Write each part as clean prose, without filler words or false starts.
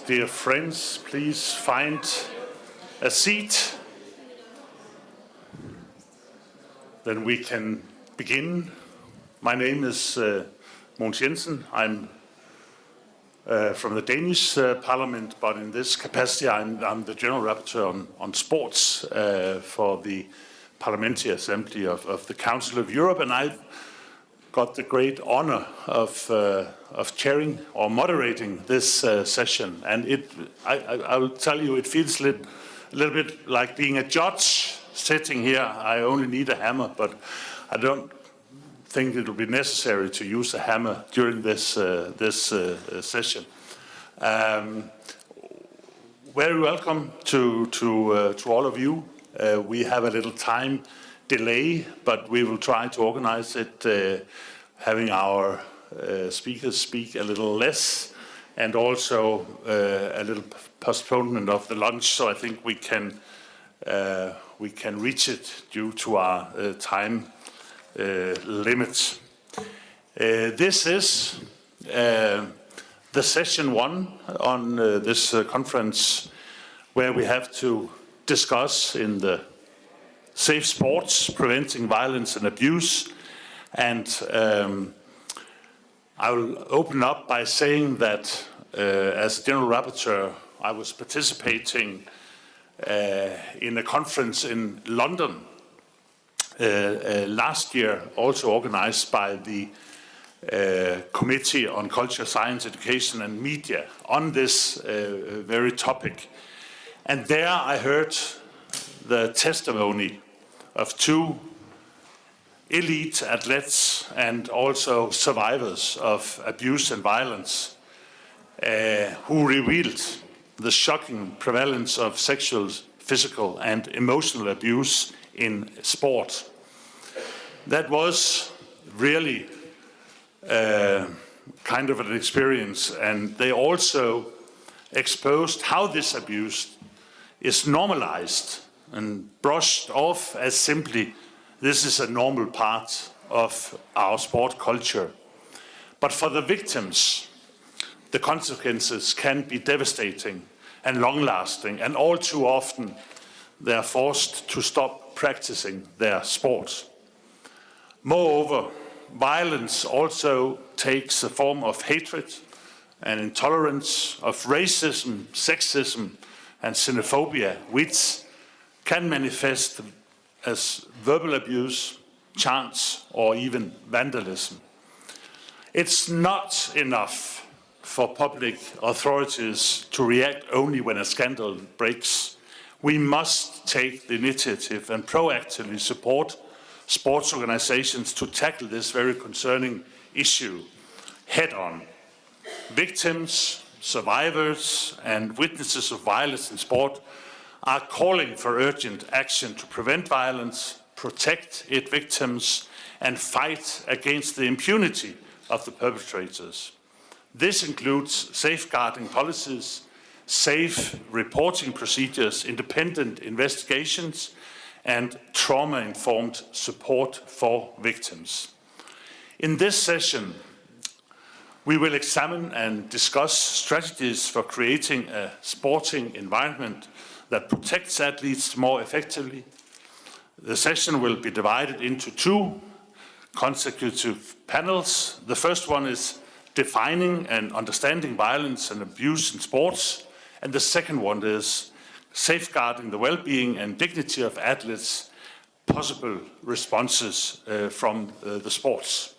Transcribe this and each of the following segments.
Dear friends, please find a seat. Then we can begin. My name is Mogens Jensen. I'm from the Danish Parliament, but in this capacity I'm the General Rapporteur on sports for the Parliamentary Assembly of the Council of Europe, and I've got the great honor of chairing or moderating this session. And I will tell you, it feels a little bit like being a judge sitting here. I only need a hammer, but I don't think it will be necessary to use a hammer during this session. Very welcome to all of you. We have a little time delay, but we will try to organize it, having our speakers speak a little less, and also a little postponement of the lunch. So I think we can reach it due to our time limits. This is the session one on this conference, where we have to discuss in the safe sports, preventing violence and abuse. And I will open up by saying that as General Rapporteur, I was participating in a conference in London last year, also organized by the Committee on Culture, Science, Education and Media on this very topic. And there I heard the testimony of two elite athletes and also survivors of abuse and violence who revealed the shocking prevalence of sexual, physical and emotional abuse in sport. That was really kind of an experience, and they also exposed how this abuse is normalized and brushed off as simply, this is a normal part of our sport culture. But for the victims, the consequences can be devastating and long-lasting, and all too often they are forced to stop practicing their sport. Moreover, violence also takes the form of hatred and intolerance, of racism, sexism, and xenophobia, which can manifest as verbal abuse, chants, or even vandalism. It's not enough for public authorities to react only when a scandal breaks. We must take the initiative and proactively support sports organizations to tackle this very concerning issue head-on. Victims, survivors, and witnesses of violence in sport are calling for urgent action to prevent violence, protect its victims, and fight against the impunity of the perpetrators. This includes safeguarding policies, safe reporting procedures, independent investigations, and trauma-informed support for victims. In this session, we will examine and discuss strategies for creating a sporting environment that protects athletes more effectively. The session will be divided into two consecutive panels. The first one is defining and understanding violence and abuse in sports, and the second one is safeguarding the well-being and dignity of athletes, possible responses from the sports.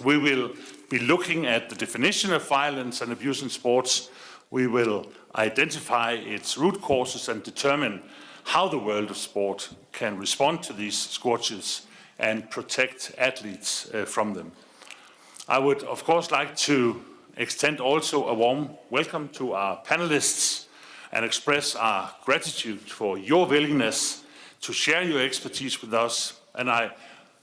We will be looking at the definition of violence and abuse in sports. We will identify its root causes and determine how the world of sport can respond to these scourges and protect athletes from them. I would, of course, like to extend also a warm welcome to our panelists and express our gratitude for your willingness to share your expertise with us. And I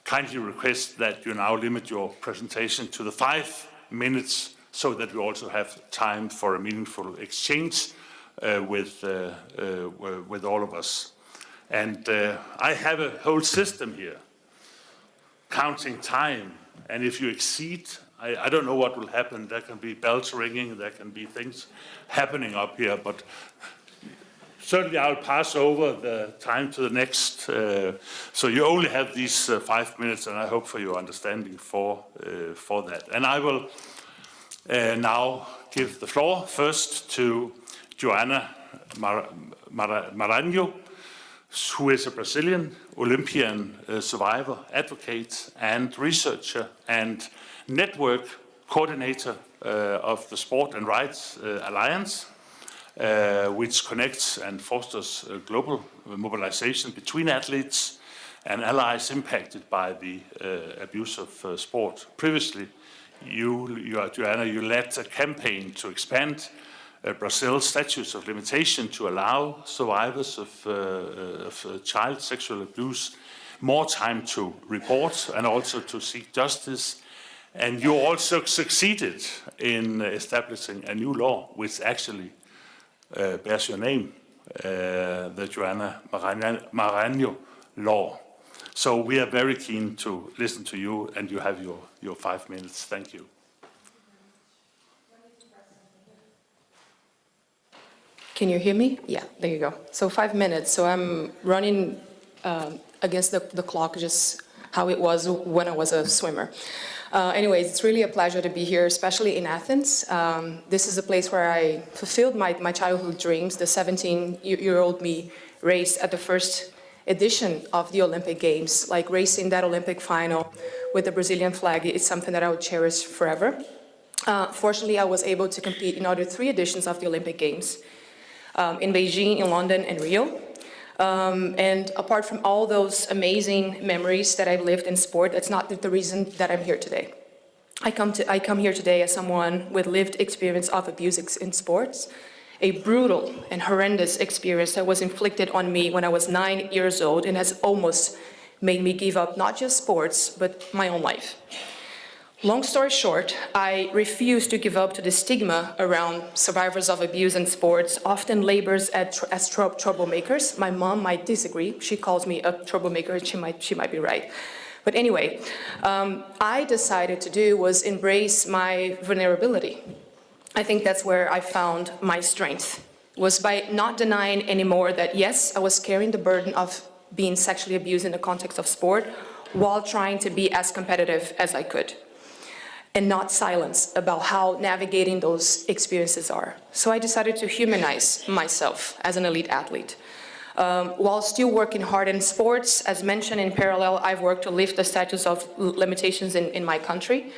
kindly request that you now limit your presentation to the 5 minutes so that we also have time for a meaningful exchange with all of us. And I have a whole system here, counting time. And if you exceed I don't know what will happen. There can be bells ringing, there can be things happening up here, but certainly I'll pass over the time to the next. So you only have these 5 minutes, and I hope for your understanding for that. And I will now give the floor first to Joana Maranhão, who is a Brazilian Olympian survivor, advocate, and researcher, and network coordinator of the Sport and Rights Alliance, which connects and fosters global mobilization between athletes and allies impacted by the abuse of sport. Previously, Joana, you led a campaign to expand Brazil's statutes of limitation to allow survivors of child sexual abuse more time to report and also to seek justice. And you also succeeded in establishing a new law which actually bears your name, the Joana Maranhão law. So we are very keen to listen to you, and you have your 5 minutes. Thank you. Can you hear me? Yeah, there you go. So 5 minutes. So I'm running against the clock, just how it was when I was a swimmer. Anyways, it's really a pleasure to be here, especially in Athens. This is a place where I fulfilled my childhood dreams. The 17-year-old me raced at the first edition of the Olympic Games, like racing that Olympic final with the Brazilian flag. It's something that I would cherish forever. Fortunately, I was able to compete in other 3 editions of the Olympic Games, in Beijing, in London, and Rio. And apart from all those amazing memories that I've lived in sport, that's not the reason that I'm here today. I come here today as someone with lived experience of abuse in sports, a brutal and horrendous experience that was inflicted on me when I was 9 years old and has almost made me give up not just sports, but my own life. Long story short, I refuse to give up to the stigma around survivors of abuse in sports, often labeled as troublemakers. My mom might disagree. She calls me a troublemaker, and she might be right. But anyway, I decided to do was embrace my vulnerability. I think that's where I found my strength, was by not denying anymore that, yes, I was carrying the burden of being sexually abused in the context of sport while trying to be as competitive as I could, and not silence about how navigating those experiences are. So I decided to humanize myself as an elite athlete. While still working hard in sports, as mentioned in parallel, I've worked to lift the status of limitations in my country.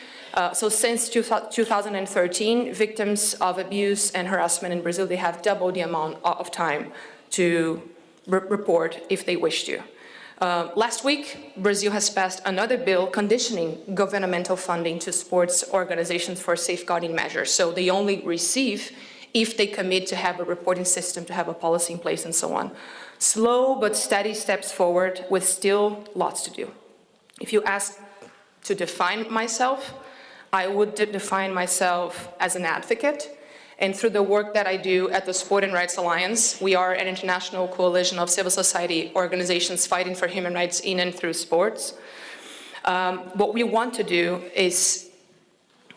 So since 2013, victims of abuse and harassment in Brazil, they have doubled the amount of time to report if they wish to. Last week, Brazil has passed another bill conditioning governmental funding to sports organizations for safeguarding measures. So they only receive if they commit to have a reporting system, to have a policy in place, and so on. Slow but steady steps forward with still lots to do. If you ask to define myself, I would define myself as an advocate. And through the work that I do at the Sport and Rights Alliance, we are an international coalition of civil society organizations fighting for human rights in and through sports. What we want to do is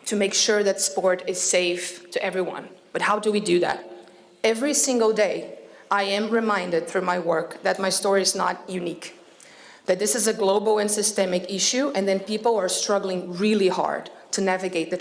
to make sure that sport is safe to everyone. But how do we do that? Every single day, I am reminded through my work that my story is not unique, that this is a global and systemic issue, and then people are struggling really hard to navigate the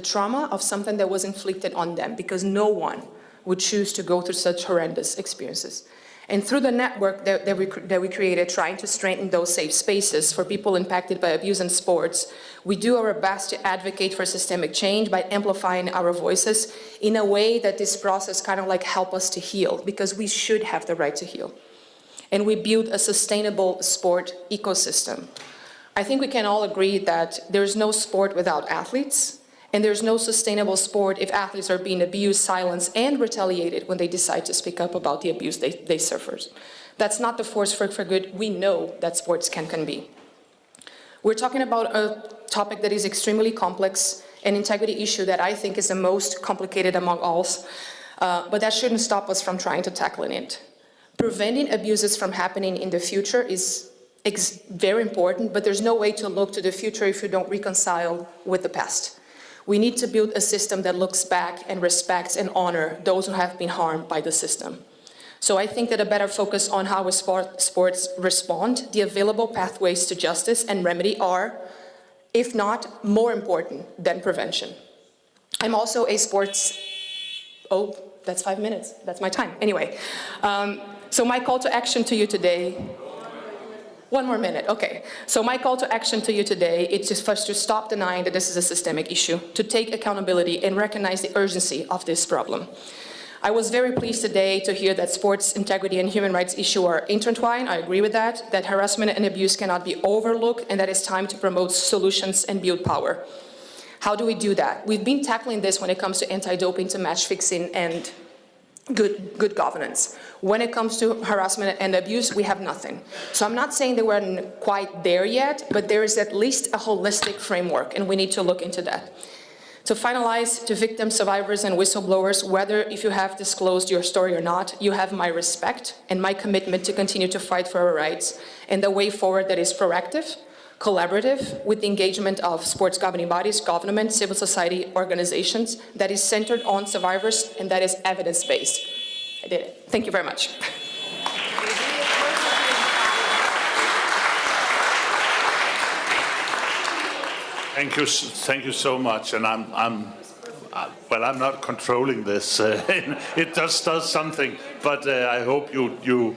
trauma of something that was inflicted on them, because no one would choose to go through such horrendous experiences. And through the network that we created, trying to strengthen those safe spaces for people impacted by abuse in sports, we do our best to advocate for systemic change by amplifying our voices in a way that this process kind of like help us to heal, because we should have the right to heal. And we build a sustainable sport ecosystem. I think we can all agree that there's no sport without athletes, and there's no sustainable sport if athletes are being abused, silenced, and retaliated when they decide to speak up about the abuse they suffered. That's not the force for good we know that sports can be. We're talking about a topic that is extremely complex, an integrity issue that I think is the most complicated among all, but that shouldn't stop us from trying to tackle it. Preventing abuses from happening in the future is very important, but there's no way to look to the future if you don't reconcile with the past. We need to build a system that looks back and respects and honors those who have been harmed by the system. So I think that a better focus on how sports respond, the available pathways to justice and remedy are, if not more important than prevention. I'm also a sports, oh, that's 5 minutes, that's my time. Anyway, so my call to action to you today, 1 more minute, okay. So my call to action to you today is just first to stop denying that this is a systemic issue, to take accountability and recognize the urgency of this problem. I was very pleased today to hear that sports integrity and human rights issue are intertwined. I agree with that harassment and abuse cannot be overlooked, and that it's time to promote solutions and build power. How do we do that? We've been tackling this when it comes to anti-doping, to match fixing, and good governance. When it comes to harassment and abuse, we have nothing. So I'm not saying that we're quite there yet, but there is at least a holistic framework, and we need to look into that. To finalize, to victims, survivors, and whistleblowers, whether if you have disclosed your story or not, you have my respect and my commitment to continue to fight for our rights and the way forward that is proactive, collaborative, with the engagement of sports governing bodies, government, civil society organizations, that is centered on survivors and that is evidence-based. I did it. Thank you very much. Thank you so much, and I'm not controlling this. It just does something, but I hope you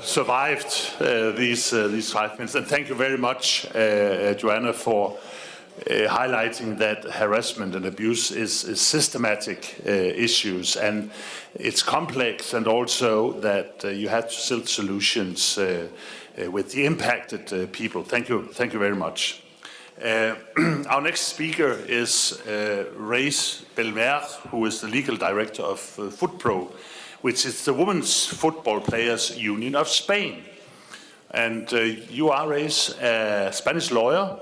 survived these 5 minutes. And thank you very much, Joanna, for highlighting that harassment and abuse is systematic issues, and it's complex, and also that you have to build solutions with the impacted people. Thank you very much. Our next speaker is Reis Belmer, who is the legal director of FootPro, which is the Women's Football Players Union of Spain. And you are, Reis, a Spanish lawyer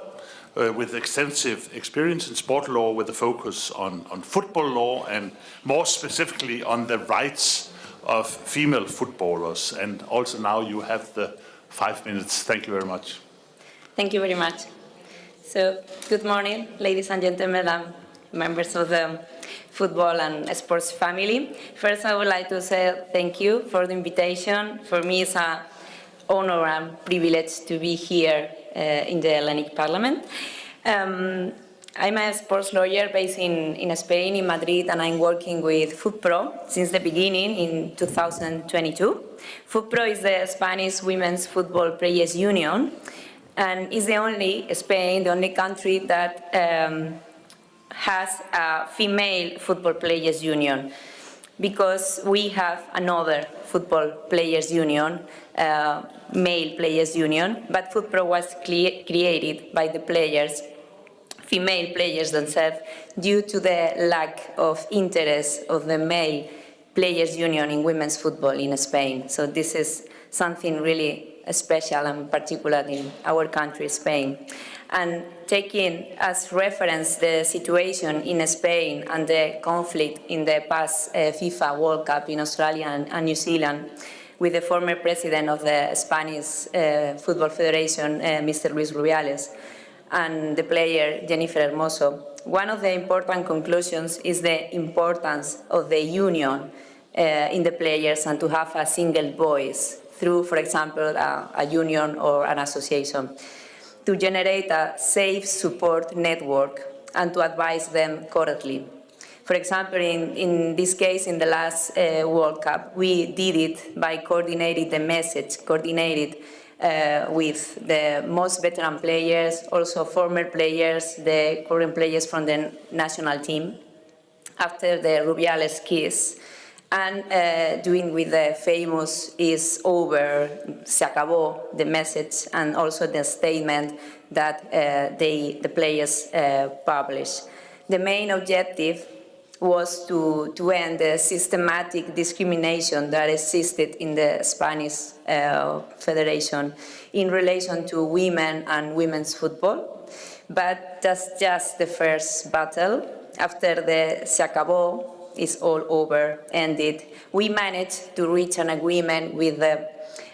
with extensive experience in sport law with a focus on football law and more specifically on the rights of female footballers. And also now you have the 5 minutes. Thank you very much. Thank you very much. So, good morning, ladies and gentlemen, and members of the football and sports family. First, I would like to say thank you for the invitation. For me, it's an honor and privilege to be here in the Hellenic Parliament. I'm a sports lawyer based in Spain, in Madrid, and I'm working with FootPro since the beginning in 2022. FootPro is the Spanish Women's Football Players Union, and is the only country that has a female football players union, because we have another football players union, male players union, but FootPro was created by the players, female players themselves, due to the lack of interest of the male players union in women's football in Spain. So this is something really special and particular in our country, Spain. And taking as reference the situation in Spain and the conflict in the past FIFA World Cup in Australia and New Zealand with the former president of the Spanish Football Federation, Mr. Luis Rubiales, and the player Jennifer Hermoso, one of the important conclusions is the importance of the union in the players and to have a single voice through, for example, a union or an association, to generate a safe support network and to advise them correctly. For example, in this case, in the last World Cup, we did it by coordinating the message, with the most veteran players, also former players, the current players from the national team, after the Rubiales kiss, and doing with the famous "is over", se acabó, the message, and also the statement that the players published. The main objective was to end the systematic discrimination that existed in the Spanish Federation in relation to women and women's football. But that's just the first battle. After the se acabó, is all over, ended, we managed to reach an agreement with the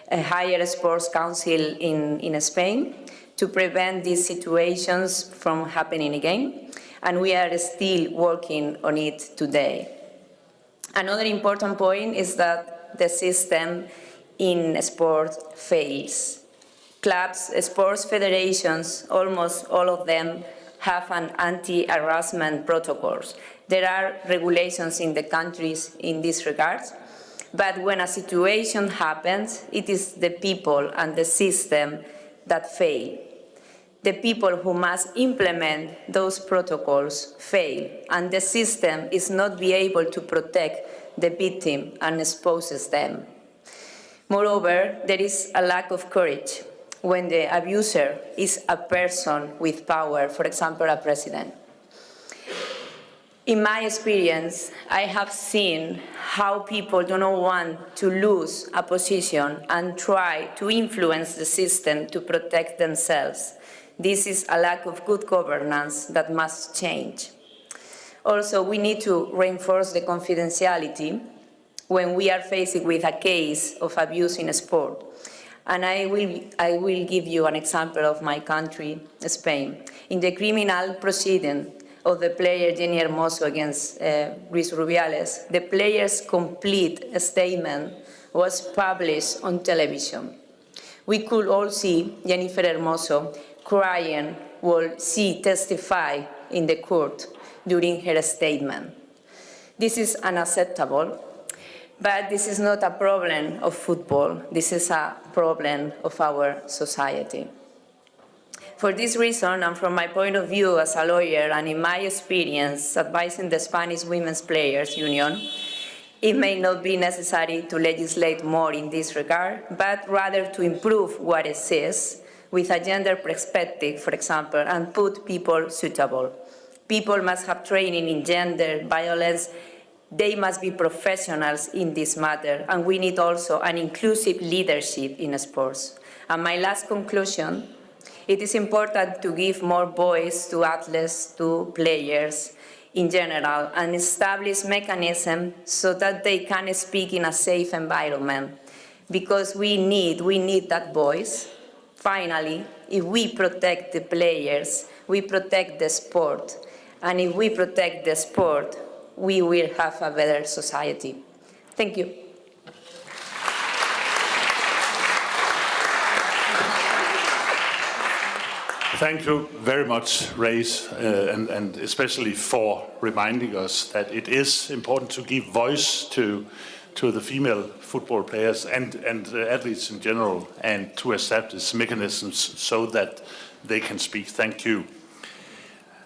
Higher Sports Council in Spain to prevent these situations from happening again. and we are still working on it today. Another important point is that the system in sport fails. Clubs, sports federations, almost all of them have an anti-harassment protocols. There are regulations in the countries in this regard, but when a situation happens, it is the people and the system that fail. The people who must implement those protocols fail, and the system is not be able to protect the victim and exposes them. Moreover, there is a lack of courage when the abuser is a person with power, for example, a president. In my experience, I have seen how people do not want to lose a position and try to influence the system to protect themselves. This is a lack of good governance that must change. Also, we need to reinforce the confidentiality when we are faced with a case of abuse in sport. And I will give you an example of my country, Spain. In the criminal proceeding of the player Jenny Hermoso against Luis Rubiales, the player's complete statement was published on television. We could all see Jennifer Hermoso crying while she testified in the court during her statement. This is unacceptable. But this is not a problem of football. This is a problem of our society. For this reason, and from my point of view as a lawyer, and in my experience advising the Spanish Women's Players Union, it may not be necessary to legislate more in this regard, but rather to improve what exists with a gender perspective, for example, and put people suitable. People must have training in gender violence. They must be professionals in this matter, and we need also an inclusive leadership in sports. And my last conclusion, it is important to give more voice to athletes, to players in general, and establish mechanisms so that they can speak in a safe environment, because we need that voice. Finally, if we protect the players, we protect the sport, and if we protect the sport, we will have a better society. Thank you. Thank you very much, Reis, and especially for reminding us that it is important to give voice to the female football players and athletes in general, and to establish mechanisms so that they can speak. Thank you.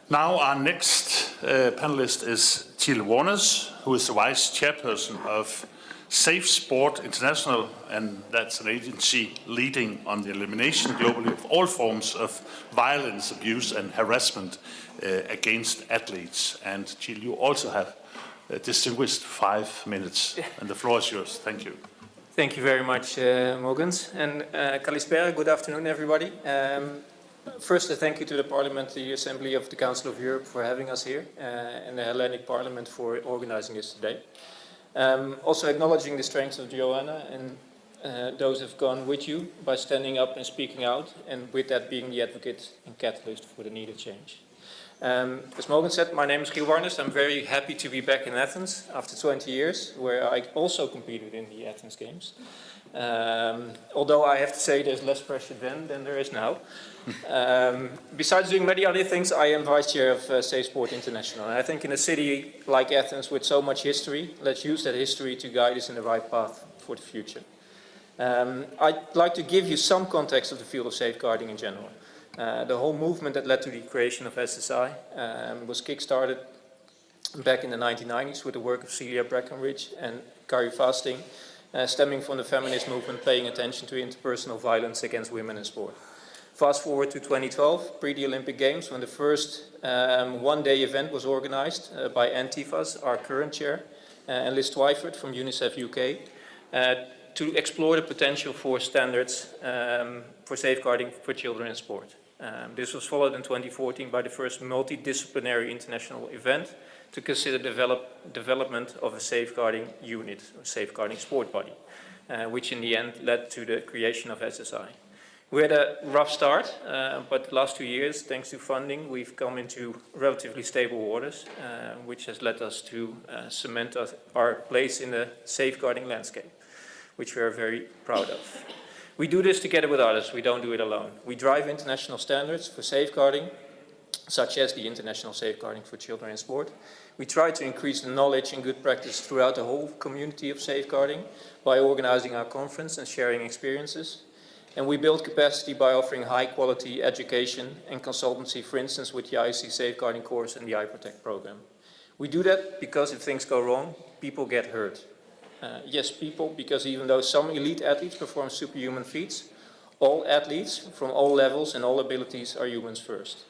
Now our next panelist is Jill Warners, who is the Vice Chairperson of Safe Sport International, and that's an agency leading on the elimination globally of all forms of violence, abuse and harassment against athletes. And Jill, you also have a distinguished 5 minutes, and the floor is yours. Thank you. Thank you very much, Morgans. And Kalispera, good afternoon, everybody. First, a thank you to the Parliamentary Assembly of the Council of Europe for having us here, and the Hellenic Parliament for organizing this today. Also acknowledging the strength of Joanna and those who have gone with you by standing up and speaking out, and with that being the advocate and catalyst for the needed change. As Morgan said, my name is Giel Warners. I'm very happy to be back in Athens after 20 years, where I also competed in the Athens Games. Although I have to say there's less pressure then than there is now. Besides doing many other things, I am Vice Chair of Safe Sport International. And I think in a city like Athens with so much history, let's use that history to guide us in the right path for the future. I'd like to give you some context of the field of safeguarding in general. The whole movement that led to the creation of SSI was kick-started back in the 1990s with the work of Celia Breckenridge and Carrie Fasting, stemming from the feminist movement paying attention to interpersonal violence against women in sport. Fast forward to 2012, pre the Olympic Games, when the first one-day event was organized by Ann Tifas, our current chair, and Liz Twyford from UNICEF UK, to explore the potential for standards for safeguarding for children in sport. This was followed in 2014 by the first multidisciplinary international event to consider development of a safeguarding unit, a safeguarding sport body, which in the end led to the creation of SSI. We had a rough start, but the last 2 years, thanks to funding, we've come into relatively stable waters, which has led us to cement our place in the safeguarding landscape, which we are very proud of. We do this together with others, we don't do it alone. We drive international standards for safeguarding, such as the International Safeguarding for Children in Sport. We try to increase the knowledge and good practice throughout the whole community of safeguarding by organizing our conference and sharing experiences. And we build capacity by offering high-quality education and consultancy, for instance, with the IC Safeguarding course and the iProtect program. We do that because if things go wrong, people get hurt. Yes, people, because even though some elite athletes perform superhuman feats, all athletes from all levels and all abilities are humans first.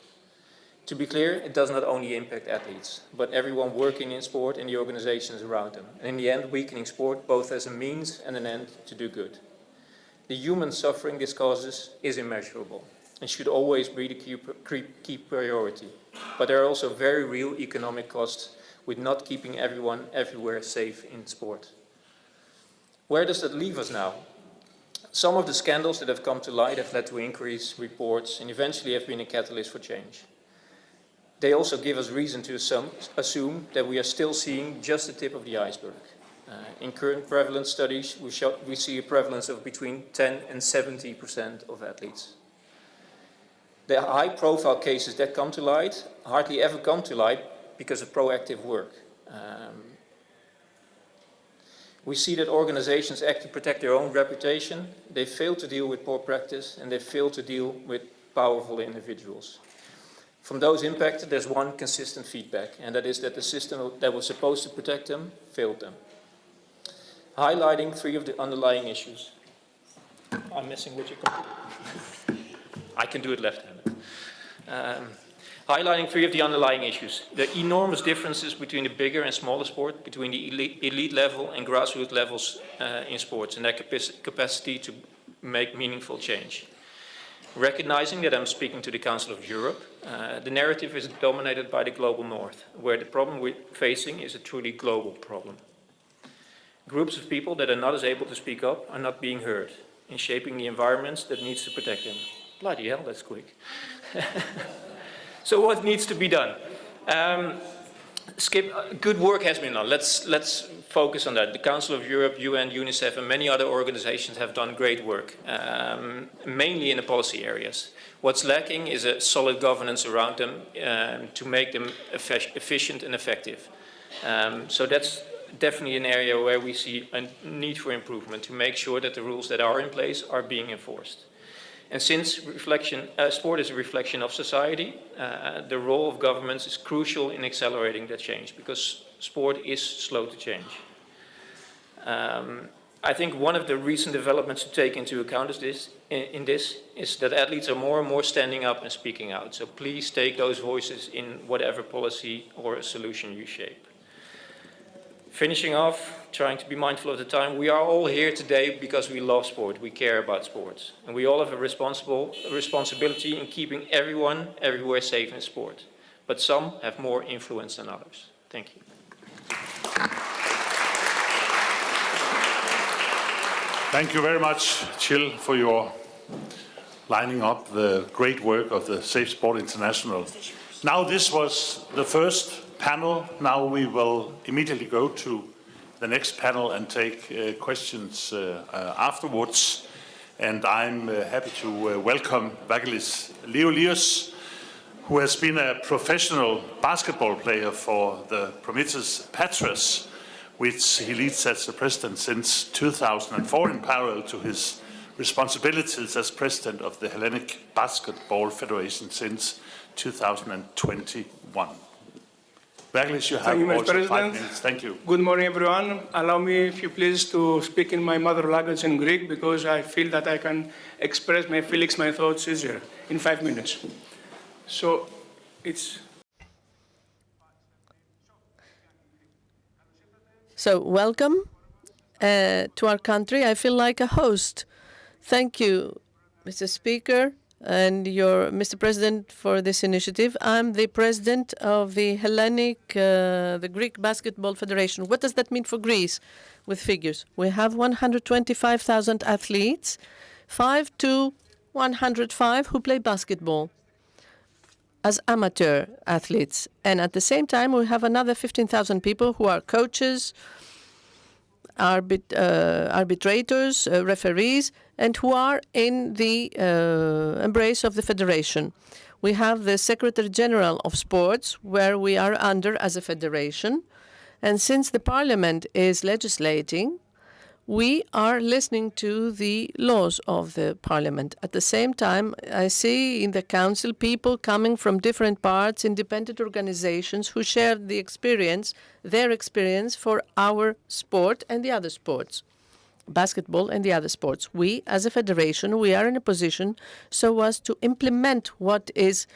To be clear, it does not only impact athletes, but everyone working in sport and the organizations around them. And in the end, weakening sport both as a means and an end to do good. The human suffering this causes is immeasurable and should always be the key priority. But there are also very real economic costs with not keeping everyone everywhere safe in sport. Where does that leave us now? Some of the scandals that have come to light have led to inquiries, reports, and eventually have been a catalyst for change. They also give us reason to assume that we are still seeing just the tip of the iceberg. In current prevalence studies, we see a prevalence of between 10 and 70% of athletes. The high-profile cases that come to light hardly ever come to light because of proactive work. We see that organizations act to protect their own reputation, they fail to deal with poor practice, and they fail to deal with powerful individuals. From those impacted, there's one consistent feedback, and that is that the system that was supposed to protect them failed them. Highlighting 3 of the underlying issues. I'm messing with your computer. I can do it left-handed. Highlighting 3 of the underlying issues. The enormous differences between the bigger and smaller sport, between the elite level and grassroots levels in sports, and their capacity to make meaningful change. Recognizing that I'm speaking to the Council of Europe, the narrative is dominated by the global north, where the problem we're facing is a truly global problem. Groups of people that are not as able to speak up are not being heard in shaping the environments that needs to protect them. Bloody hell, that's quick. So what needs to be done? Good work has been done. Let's focus on that. The Council of Europe, UN, UNICEF, and many other organizations have done great work, mainly in the policy areas. What's lacking is a solid governance around them to make them efficient and effective. So that's definitely an area where we see a need for improvement to make sure that the rules that are in place are being enforced. And since sport is a reflection of society, the role of governments is crucial in accelerating that change because sport is slow to change. I think one of the recent developments to take into account is that athletes are more and more standing up and speaking out. So please take those voices in whatever policy or solution you shape. Finishing off, trying to be mindful of the time, we are all here today because we love sport, we care about sports. And we all have a responsibility in keeping everyone, everywhere safe in sport. But some have more influence than others. Thank you. Thank you very much, Chill, for your lining up the great work of the Safe Sport International. Now this was the first panel. Now we will immediately go to the next panel and take questions afterwards. And I'm happy to welcome Vagelis Leolius, who has been a professional basketball player for the Prometheus Patras, which he leads as the president since 2004 in parallel to his responsibilities as president of the Hellenic Basketball Federation since 2021. Vagelis, you have also 5 minutes. Thank you. Good morning, everyone. Allow me, if you please, to speak in my mother language in Greek because I feel that I can express my feelings, my thoughts easier in 5 minutes. So it's... So welcome to our country. I feel like a host. Thank you, Mr. Speaker, and Mr. President, for this initiative. I'm the president of the Hellenic, the Greek Basketball Federation. What does that mean for Greece with figures? We have 125,000 athletes, 5 to 105 who play basketball as amateur athletes. And at the same time, we have another 15,000 people who are coaches, arbitrators, referees, and who are in the embrace of the federation. We have the Secretary General of Sports, where we are under as a federation. And since the Parliament is legislating, we are listening to the laws of the Parliament. At the same time, I see in the Council people coming from different parts, independent organizations who share the experience, their experience for our sport and the other sports, basketball and the other sports. We, as a federation, we are in a position so as to implement what is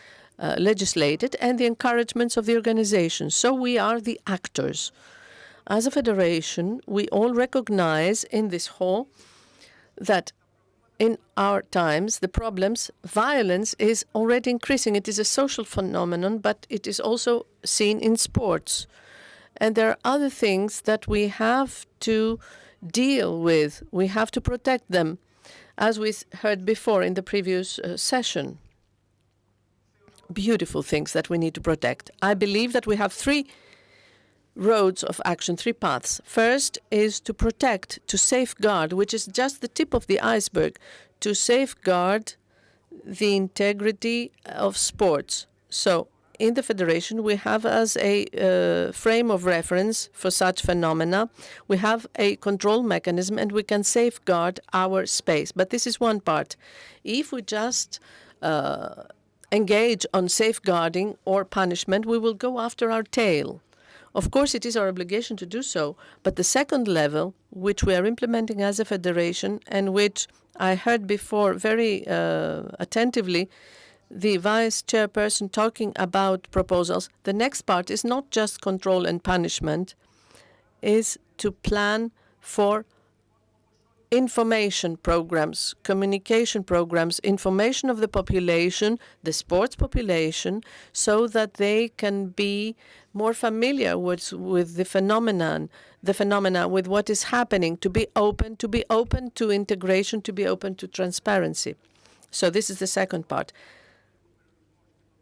legislated and the encouragements of the organization. So we are the actors. As a federation, we all recognize in this hall that in our times, the problems, violence is already increasing. It is a social phenomenon, but it is also seen in sports. And there are other things that we have to deal with. We have to protect them, as we heard before in the previous session. Beautiful things that we need to protect. I believe that we have three roads of action, three paths. First is to protect, to safeguard, which is just the tip of the iceberg, to safeguard the integrity of sports. So in the federation, we have as a frame of reference for such phenomena, we have a control mechanism and we can safeguard our space. But this is one part. If we just engage on safeguarding or punishment, we will go after our tail. Of course, it is our obligation to do so, but the second level, which we are implementing as a federation and which I heard before very attentively, the vice chairperson talking about proposals, the next part is not just control and punishment, is to plan for information programs, communication programs, information of the population, the sports population, so that they can be more familiar with the phenomena, with what is happening, to be open to integration, to be open to transparency. So this is the second part.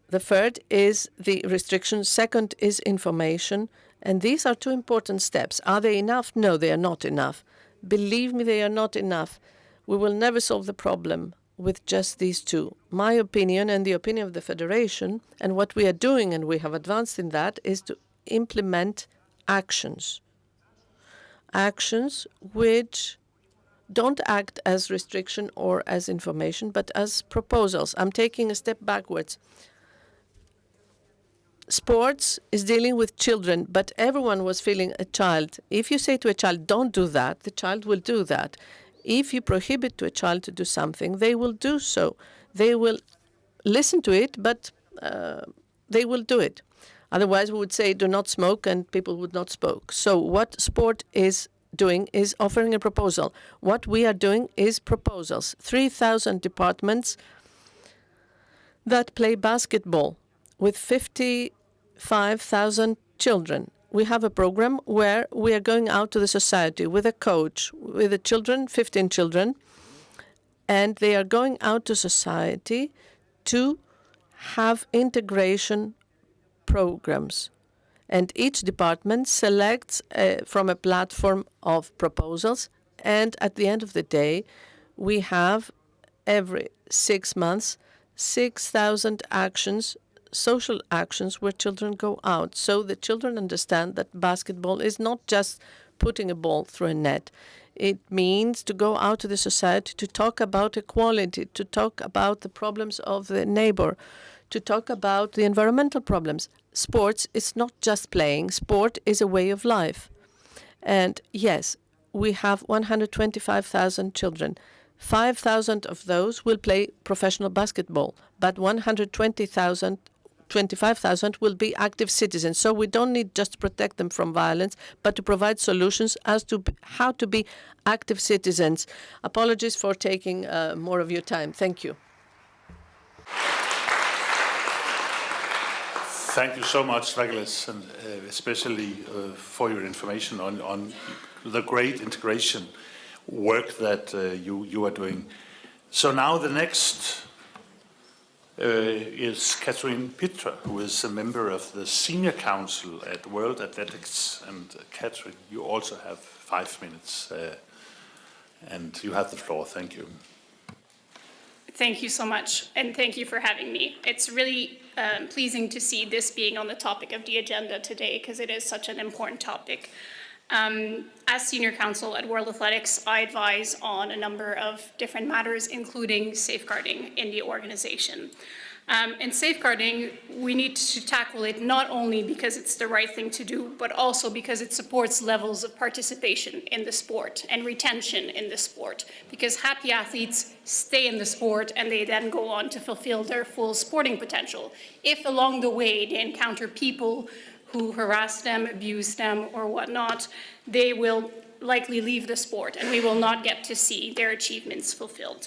The third is the restriction. Second is information. And these are two important steps. Are they enough? No, they are not enough. Believe me, they are not enough. We will never solve the problem with just these two. My opinion and the opinion of the Federation, and what we are doing, and we have advanced in that, is to implement actions. Actions which don't act as restriction or as information, but as proposals. I'm taking a step backwards. Sports is dealing with children, but everyone was feeling a child. If you say to a child, don't do that, the child will do that. If you prohibit to a child to do something, they will do so. They will listen to it, but they will do it. Otherwise, we would say, do not smoke, and people would not smoke. So what sport is doing is offering a proposal. What we are doing is proposals. 3,000 departments that play basketball with 55,000 children. We have a program where we are going out to the society with a coach, with the children, 15 children, and they are going out to society to have integration programs. And each department selects from a platform of proposals, and at the end of the day, we have every 6 months 6,000 actions, social actions where children go out. So the children understand that basketball is not just putting a ball through a net. It means to go out to the society, to talk about equality, to talk about the problems of the neighbor, to talk about the environmental problems. Sports is not just playing. Sport is a way of life. And yes, we have 125,000 children. 5,000 of those will play professional basketball, but 25,000 will be active citizens. So we don't need just to protect them from violence, but to provide solutions as to how to be active citizens. Apologies for taking more of your time. Thank you. Thank you so much, Regulus, and especially for your information on the great integration work that you are doing. So now the next is Catherine Pitra, who is a member of the Senior Council at World Athletics. And Catherine, you also have 5 minutes, and you have the floor. Thank you. Thank you so much, and thank you for having me. It's really pleasing to see this being on the topic of the agenda today, because it is such an important topic. As Senior Counsel at World Athletics, I advise on a number of different matters, including safeguarding in the organization. And safeguarding, we need to tackle it not only because it's the right thing to do, but also because it supports levels of participation in the sport and retention in the sport. Because happy athletes stay in the sport and they then go on to fulfill their full sporting potential. If along the way they encounter people who harass them, abuse them, or whatnot, they will likely leave the sport and we will not get to see their achievements fulfilled.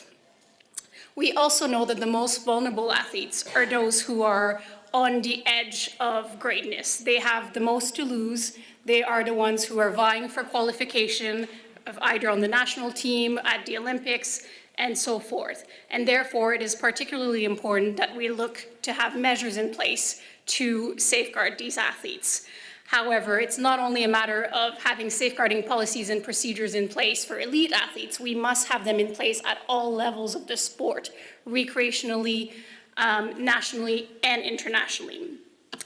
We also know that the most vulnerable athletes are those who are on the edge of greatness. They have the most to lose. They are the ones who are vying for qualification of either on the national team, at the Olympics, and so forth. And therefore, it is particularly important that we look to have measures in place to safeguard these athletes. However, it's not only a matter of having safeguarding policies and procedures in place for elite athletes, we must have them in place at all levels of the sport, recreationally, nationally, and internationally.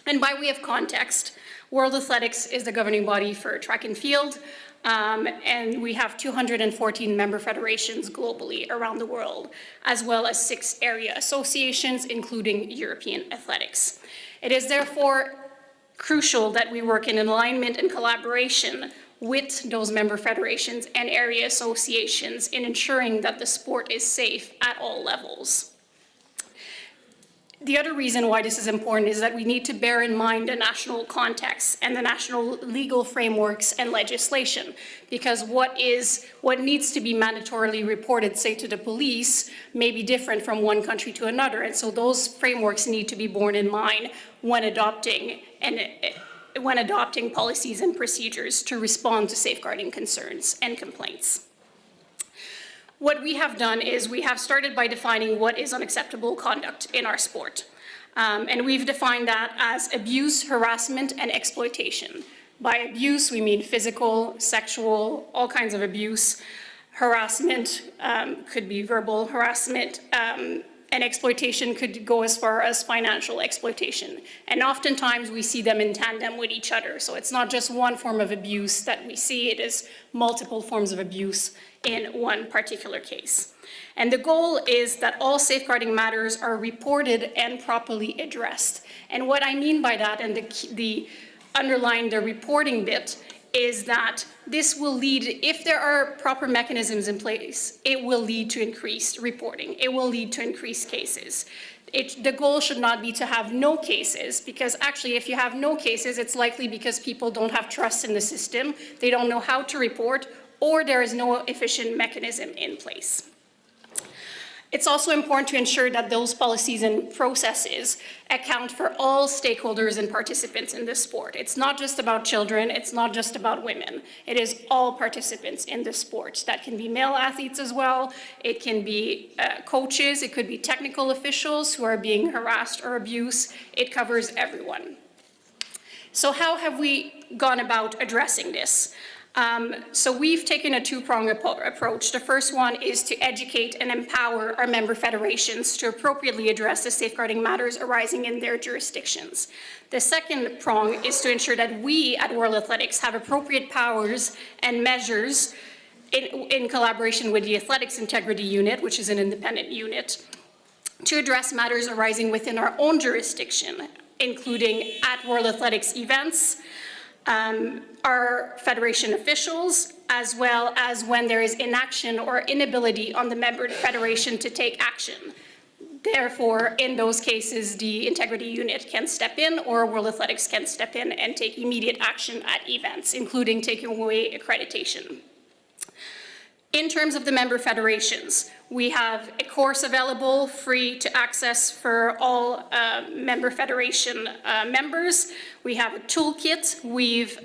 And by way of context, World Athletics is the governing body for track and field, and we have 214 member federations globally around the world, as well as 6 area associations, including European athletics. It is therefore crucial that we work in alignment and collaboration with those member federations and area associations in ensuring that the sport is safe at all levels. The other reason why this is important is that we need to bear in mind the national context and the national legal frameworks and legislation, because what needs to be mandatorily reported, say, to the police may be different from one country to another, and so those frameworks need to be borne in mind when adopting policies and procedures to respond to safeguarding concerns and complaints. What we have done is we have started by defining what is unacceptable conduct in our sport. And we've defined that as abuse, harassment, and exploitation. By abuse, we mean physical, sexual, all kinds of abuse. Harassment could be verbal harassment, and exploitation could go as far as financial exploitation. And oftentimes we see them in tandem with each other. So it's not just one form of abuse that we see, it is multiple forms of abuse in one particular case. And the goal is that all safeguarding matters are reported and properly addressed. And what I mean by that, and the underline the reporting bit, is that this will lead, if there are proper mechanisms in place, it will lead to increased reporting. It will lead to increased cases. The goal should not be to have no cases, because actually if you have no cases, it's likely because people don't have trust in the system, they don't know how to report, or there is no efficient mechanism in place. It's also important to ensure that those policies and processes account for all stakeholders and participants in this sport. It's not just about children, it's not just about women. It is all participants in this sport. That can be male athletes as well, it can be coaches, it could be technical officials who are being harassed or abused. It covers everyone. So how have we gone about addressing this? So we've taken a two-pronged approach. The first one is to educate and empower our member federations to appropriately address the safeguarding matters arising in their jurisdictions. The second prong is to ensure that we at World Athletics have appropriate powers and measures in collaboration with the Athletics Integrity Unit, which is an independent unit, to address matters arising within our own jurisdiction, including at World Athletics events, our federation officials, as well as when there is inaction or inability on the member federation to take action. Therefore, in those cases, the integrity unit can step in, or World Athletics can step in and take immediate action at events, including taking away accreditation. In terms of the member federations, we have a course available free to access for all member federation members. We have a toolkit. We've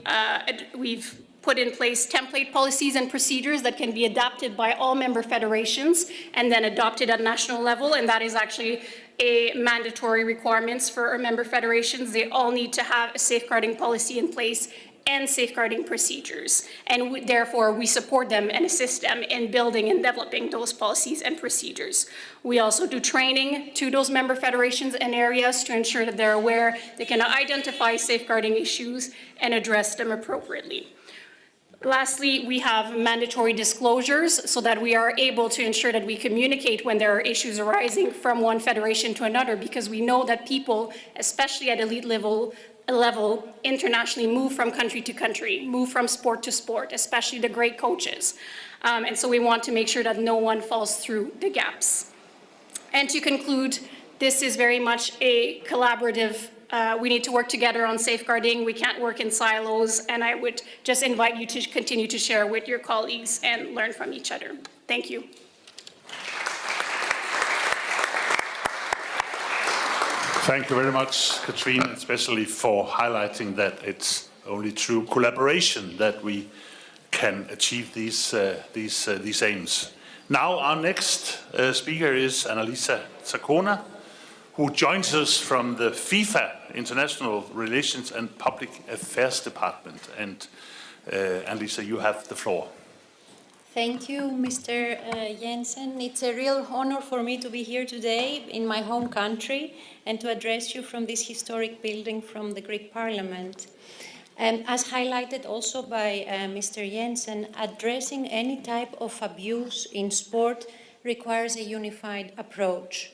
put in place template policies and procedures that can be adapted by all member federations and then adopted at national level, and that is actually a mandatory requirements for our member federations. They all need to have a safeguarding policy in place and safeguarding procedures, and therefore we support them and assist them in building and developing those policies and procedures. We also do training to those member federations and areas to ensure that they're aware, they can identify safeguarding issues and address them appropriately. Lastly, we have mandatory disclosures so that we are able to ensure that we communicate when there are issues arising from one federation to another, because we know that people, especially at elite level internationally, move from country to country, move from sport to sport, especially the great coaches. And so we want to make sure that no one falls through the gaps. And to conclude, this is very much a collaborative. We need to work together on safeguarding. We can't work in silos, and I would just invite you to continue to share with your colleagues and learn from each other. Thank you. Thank you very much, Katrine, especially for highlighting that it's only through collaboration that we can achieve these aims. Now our next speaker is Annalisa Zacona, who joins us from the FIFA International Relations and Public Affairs Department. And Annalisa, you have the floor. Thank you, Mr. Jensen. It's a real honor for me to be here today in my home country and to address you from this historic building from the Greek Parliament. As highlighted also by Mr. Jensen, addressing any type of abuse in sport requires a unified approach.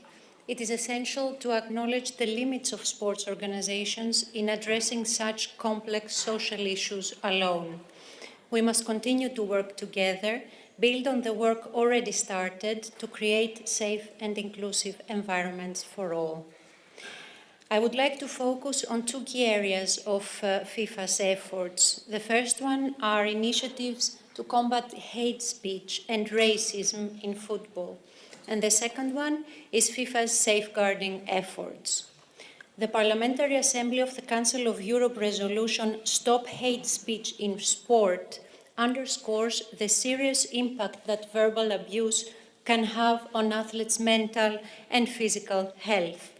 It is essential to acknowledge the limits of sports organizations in addressing such complex social issues alone. We must continue to work together, build on the work already started to create safe and inclusive environments for all. I would like to focus on two key areas of FIFA's efforts. The first one are initiatives to combat hate speech and racism in football. And the second one is FIFA's safeguarding efforts. The Parliamentary Assembly of the Council of Europe resolution Stop Hate Speech in Sport underscores the serious impact that verbal abuse can have on athletes' mental and physical health.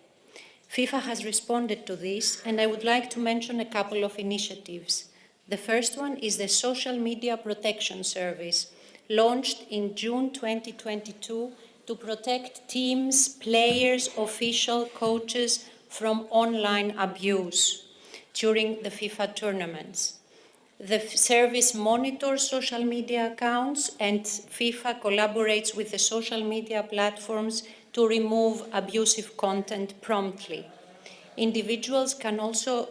FIFA has responded to this, and I would like to mention a couple of initiatives. The first one is the Social Media Protection Service, launched in June 2022 to protect teams, players, officials, coaches from online abuse during the FIFA tournaments. The service monitors social media accounts, and FIFA collaborates with the social media platforms to remove abusive content promptly. Individuals can also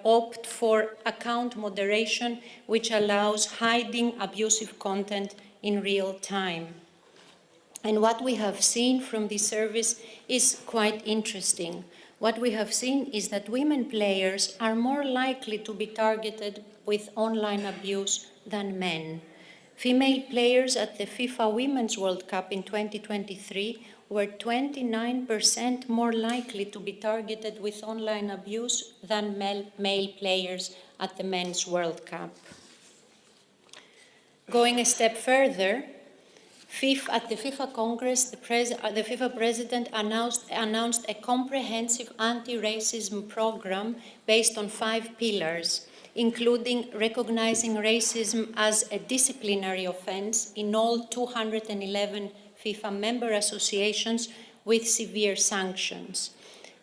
opt for account moderation, which allows hiding abusive content in real time. And what we have seen from this service is quite interesting. What we have seen is that women players are more likely to be targeted with online abuse than men. Female players at the FIFA Women's World Cup in 2023 were 29% more likely to be targeted with online abuse than male players at the Men's World Cup. Going a step further, at the FIFA Congress, the FIFA President announced a comprehensive anti-racism program based on 5 pillars, including recognizing racism as a disciplinary offense in all 211 FIFA member associations with severe sanctions,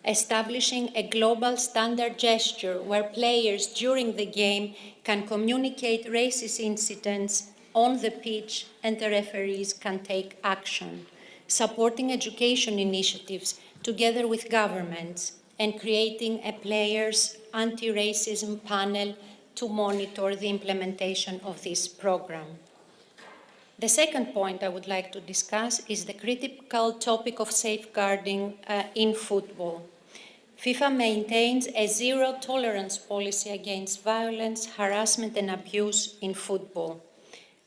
establishing a global standard gesture where players during the game can communicate racist incidents on the pitch and the referees can take action, supporting education initiatives together with governments, and creating a players' anti-racism panel to monitor the implementation of this program. The second point I would like to discuss is the critical topic of safeguarding in football. FIFA maintains a zero-tolerance policy against violence, harassment and abuse in football.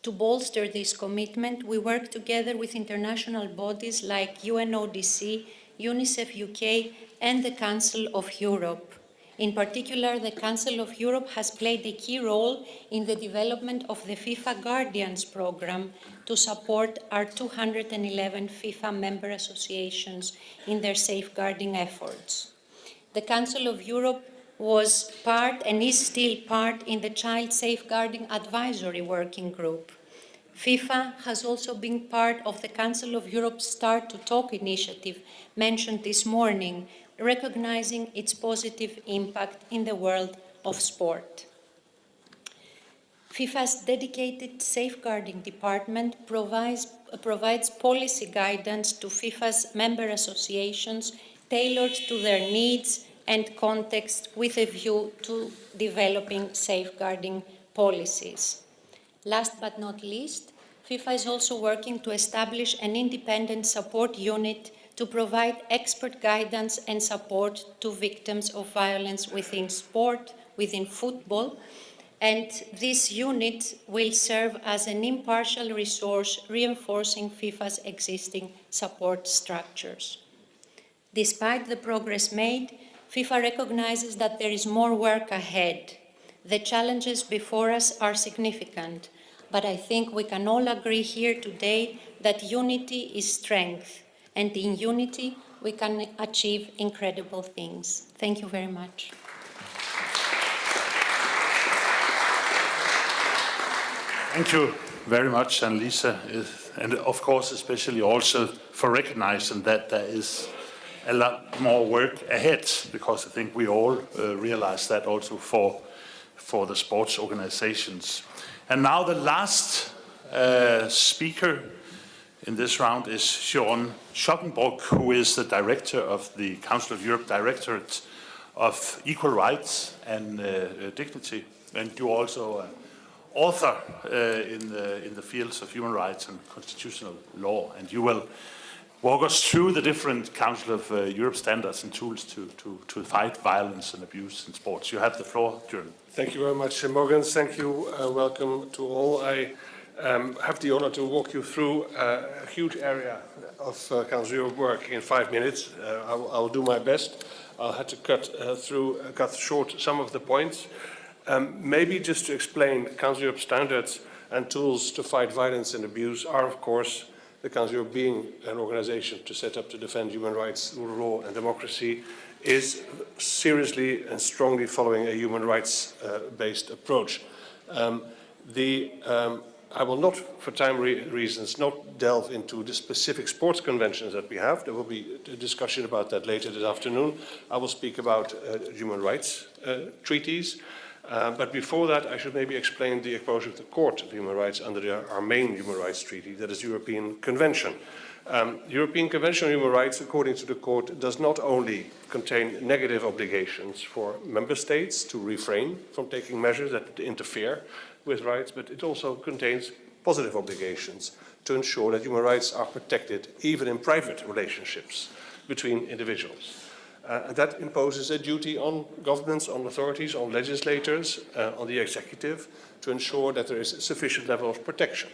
To bolster this commitment, we work together with international bodies like UNODC, UNICEF UK and the Council of Europe. In particular, the Council of Europe has played a key role in the development of the FIFA Guardians program to support our 211 FIFA member associations in their safeguarding efforts. The Council of Europe was part and is still part in the Child Safeguarding Advisory Working Group. FIFA has also been part of the Council of Europe's Start to Talk initiative mentioned this morning, recognizing its positive impact in the world of sport. FIFA's dedicated safeguarding department provides policy guidance to FIFA's member associations tailored to their needs and context with a view to developing safeguarding policies. Last but not least, FIFA is also working to establish an independent support unit to provide expert guidance and support to victims of violence within sport, within football, and this unit will serve as an impartial resource reinforcing FIFA's existing support structures. Despite the progress made, FIFA recognizes that there is more work ahead. The challenges before us are significant, but I think we can all agree here today that unity is strength, and in unity we can achieve incredible things. Thank you very much. Thank you very much, Annelisa, and of course especially also for recognizing that there is a lot more work ahead, because I think we all realize that also for the sports organizations. And now the last speaker in this round is Sharon Schoppenbrock, who is the director of the Council of Europe Directorate of Equal Rights and Dignity, and you also author in the fields of human rights and constitutional law, and you will walk us through the different Council of Europe standards and tools to fight violence and abuse in sports. You have the floor, Jürgen. Thank you very much, Morgan. Thank you. Welcome to all. I have the honor to walk you through a huge area of Council of Europe work in 5 minutes. I'll do my best. I'll have to cut short some of the points. Maybe just to explain, Council of Europe standards and tools to fight violence and abuse are, of course, the Council of Europe being an organization to set up to defend human rights, rule of law and democracy, is seriously and strongly following a human rights-based approach. I will not, for time reasons, not delve into the specific sports conventions that we have. There will be a discussion about that later this afternoon. I will speak about human rights treaties. But before that, I should maybe explain the approach of the Court of Human Rights under our main human rights treaty, that is the European Convention. The European Convention on Human Rights, according to the Court, does not only contain negative obligations for member states to refrain from taking measures that interfere with rights, but it also contains positive obligations to ensure that human rights are protected even in private relationships between individuals. That imposes a duty on governments, on authorities, on legislators, on the executive, to ensure that there is a sufficient level of protection.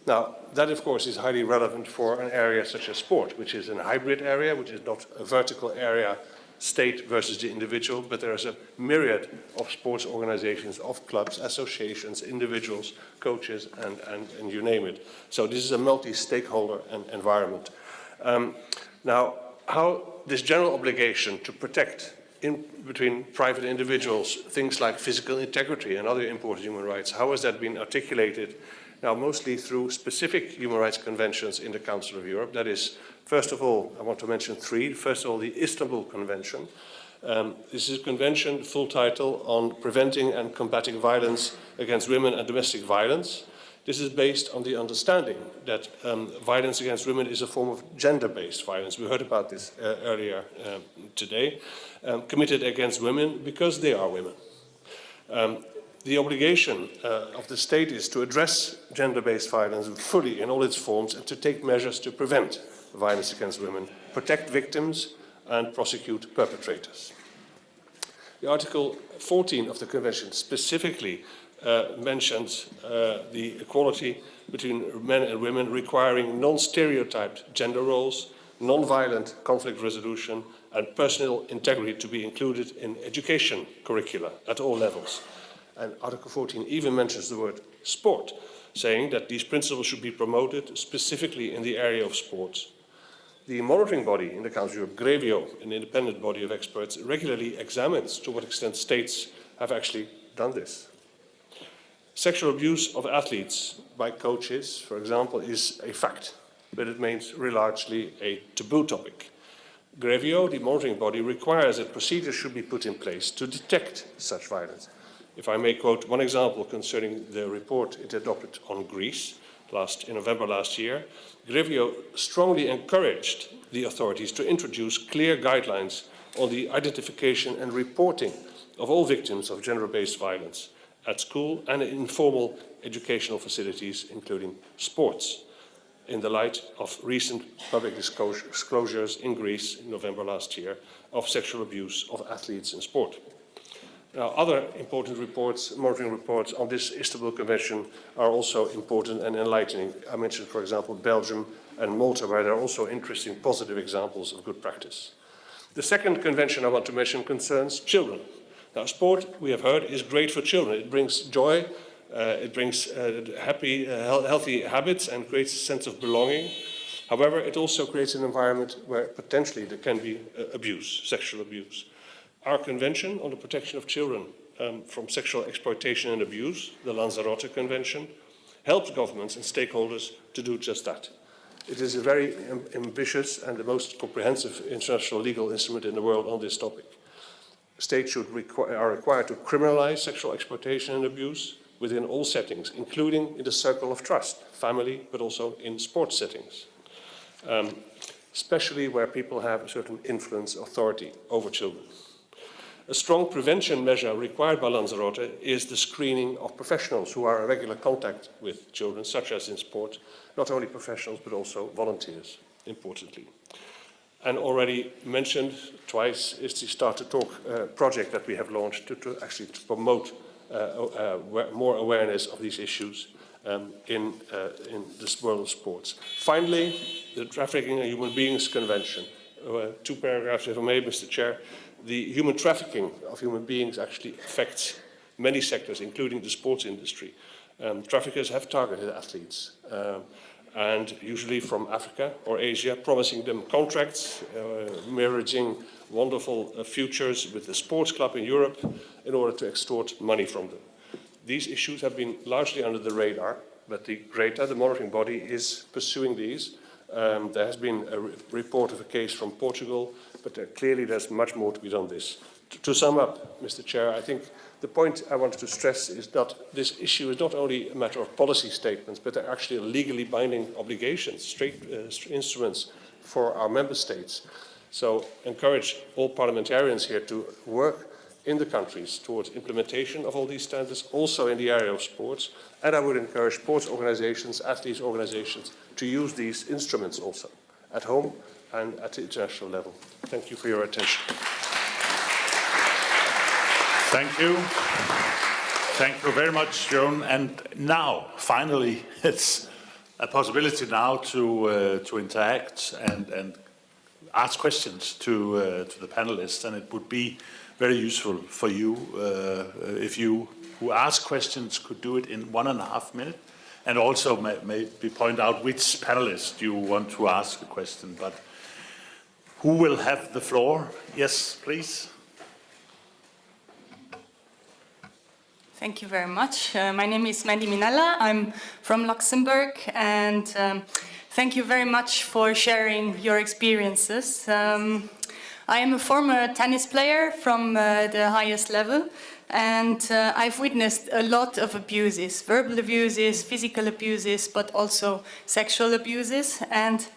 Now, that of course is highly relevant for an area such as sport, which is a hybrid area, which is not a vertical area, state versus the individual, but there is a myriad of sports organizations, of clubs, associations, individuals, coaches, and you name it. So this is a multi-stakeholder environment. Now, how this general obligation to protect between private individuals things like physical integrity and other important human rights, how has that been articulated? Now, mostly through specific human rights conventions in the Council of Europe. That is, first of all, I want to mention 3. First of all, the Istanbul Convention. This is a convention, full title, on preventing and combating violence against women and domestic violence. This is based on the understanding that violence against women is a form of gender-based violence. We heard about this earlier today, committed against women because they are women. The obligation of the state is to address gender-based violence fully in all its forms and to take measures to prevent violence against women, protect victims, and prosecute perpetrators. The Article 14 of the Convention specifically mentions the equality between men and women, requiring non-stereotyped gender roles, non-violent conflict resolution, and personal integrity to be included in education curricula at all levels. And Article 14 even mentions the word sport, saying that these principles should be promoted specifically in the area of sports. The monitoring body in the Council of Europe, Grevio, an independent body of experts, regularly examines to what extent states have actually done this. Sexual abuse of athletes by coaches, for example, is a fact, but it remains largely a taboo topic. Grevio, the monitoring body, requires that procedures should be put in place to detect such violence. If I may quote one example concerning the report it adopted on Greece in November last year, Grevio strongly encouraged the authorities to introduce clear guidelines on the identification and reporting of all victims of gender-based violence at school and in informal educational facilities, including sports, in the light of recent public disclosures in Greece in November last year of sexual abuse of athletes in sport. Now, other important reports, monitoring reports on this Istanbul Convention are also important and enlightening. I mentioned, for example, Belgium and Malta, where there are also interesting positive examples of good practice. The second convention I want to mention concerns children. Now, sport, we have heard, is great for children. It brings joy, it brings happy, healthy habits and creates a sense of belonging. However, it also creates an environment where potentially there can be abuse, sexual abuse. Our Convention on the Protection of Children from Sexual Exploitation and Abuse, the Lanzarote Convention, helps governments and stakeholders to do just that. It is a very ambitious and the most comprehensive international legal instrument in the world on this topic. States are required to criminalize sexual exploitation and abuse within all settings, including in the circle of trust, family, but also in sports settings, especially where people have a certain influence, authority over children. A strong prevention measure required by Lanzarote is the screening of professionals who are in regular contact with children, such as in sport, not only professionals but also volunteers, importantly. And already mentioned twice is the Start to Talk project that we have launched to actually promote more awareness of these issues in this world of sports. Finally, the Trafficking in Human Beings Convention. 2 paragraphs, if I may, Mr. Chair. The human trafficking of human beings actually affects many sectors, including the sports industry. Traffickers have targeted athletes, and usually from Africa or Asia, promising them contracts, mirroring wonderful futures with the sports club in Europe in order to extort money from them. These issues have been largely under the radar, but the GRETA, the monitoring body, is pursuing these. There has been a report of a case from Portugal, but clearly there's much more to be done on this. To sum up, Mr. Chair, I think the point I wanted to stress is that this issue is not only a matter of policy statements, but they're actually legally binding obligations, instruments for our member states. So encourage all parliamentarians here to work in the countries towards implementation of all these standards, also in the area of sports. And I would encourage sports organizations, athletes organizations, to use these instruments also at home and at the international level. Thank you for your attention. Thank you. Thank you very much, Joan. And now, finally, it's a possibility now to interact and ask questions to the panelists, and it would be very useful for you if you who ask questions could do it in 1.5 minutes, and also maybe point out which panelist you want to ask a question. But who will have the floor? Yes, please. Thank you very much. My name is Mandy Minella. I'm from Luxembourg, and thank you very much for sharing your experiences. I am a former tennis player from the highest level, and I've witnessed a lot of abuses, verbal abuses, physical abuses, but also sexual abuses. And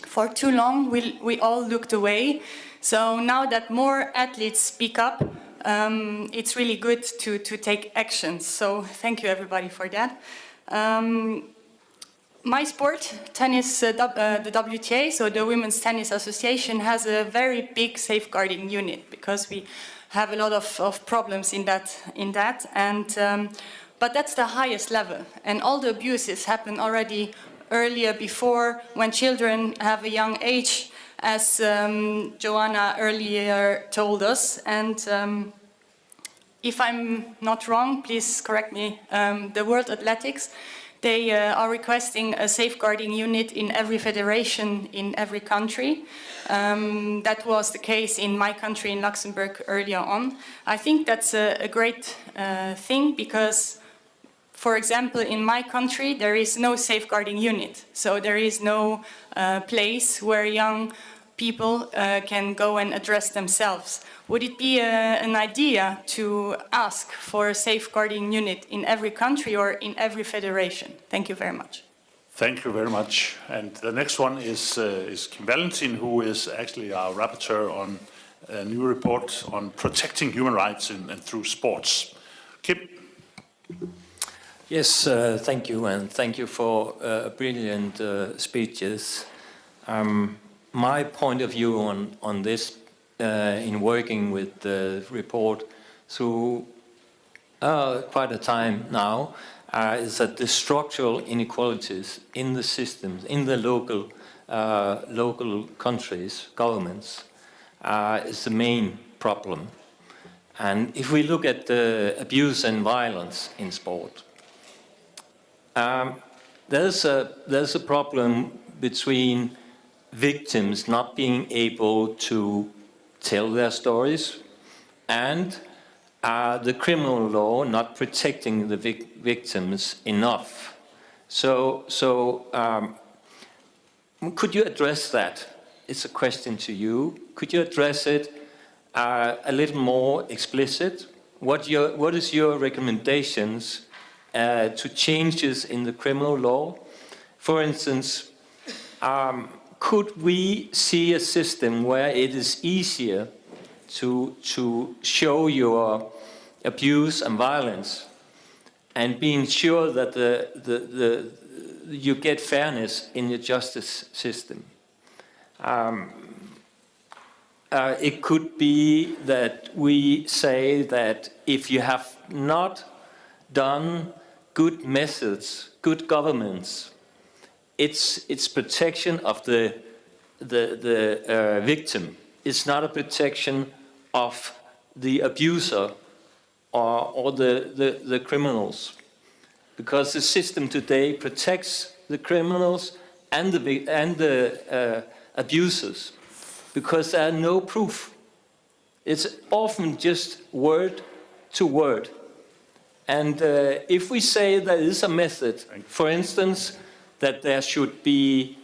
for too long, we all looked away. So now that more athletes speak up, it's really good to take action. So thank you, everybody, for that. My sport, tennis, the WTA, so the Women's Tennis Association, has a very big safeguarding unit because we have a lot of problems in that. And but that's the highest level, and all the abuses happen already earlier, before, when children have a young age. as Joanna earlier told us. And if I'm not wrong, please correct me, the World Athletics, they are requesting a safeguarding unit in every federation in every country. That was the case in my country, in Luxembourg, earlier on. I think that's a great thing because, for example, in my country, there is no safeguarding unit. So there is no place where young people can go and address themselves. Would it be an idea to ask for a safeguarding unit in every country or in every federation? Thank you very much. Thank you very much. And the next one is Kim Valentin, who is actually our rapporteur on a new report on protecting human rights and through sports. Kim? Yes, thank you, and thank you for brilliant speeches. My point of view on this, in working with the report through quite a time now, is that the structural inequalities in the systems, in the local countries, governments, is the main problem. And if we look at the abuse and violence in sport, there's a problem between victims not being able to tell their stories and the criminal law not protecting the victims enough. So could you address that? It's a question to you. Could you address it a little more explicit? What is your recommendations to changes in the criminal law? For instance, could we see a system where it is easier to show your abuse and violence and being sure that you get fairness in the justice system? It could be that we say that if you have not done good methods, good governments, it's protection of the victim. It's not a protection of the abuser or the criminals, because the system today protects the criminals and the abusers, because there are no proof. It's often just word to word. And if we say there is a method, for instance, that there should be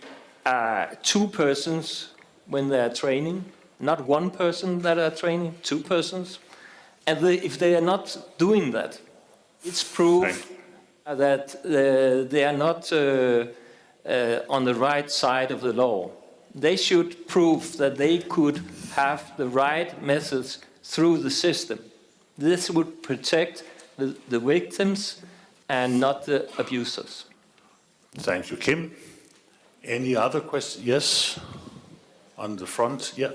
2 persons when they are training, not 1 person that are training, 2 persons, and if they are not doing that, it's proof that they are not on the right side of the law. They should prove that they could have the right methods through the system. This would protect the victims and not the abusers. Thank you, Kim. Any other questions? Yes, on the front, yeah.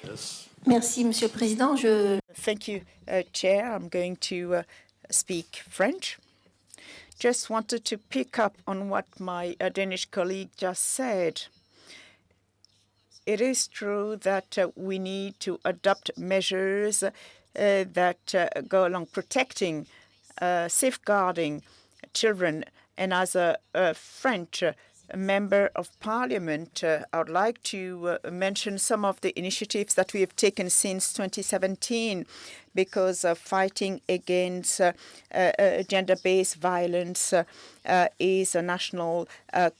Yes. Merci, Monsieur le Président. Thank you, Chair. I'm going to speak French. Just wanted to pick up on what my Danish colleague just said. It is true that we need to adopt measures that go along protecting, safeguarding children. And as a French member of Parliament, I would like to mention some of the initiatives that we have taken since 2017, because fighting against gender-based violence is a national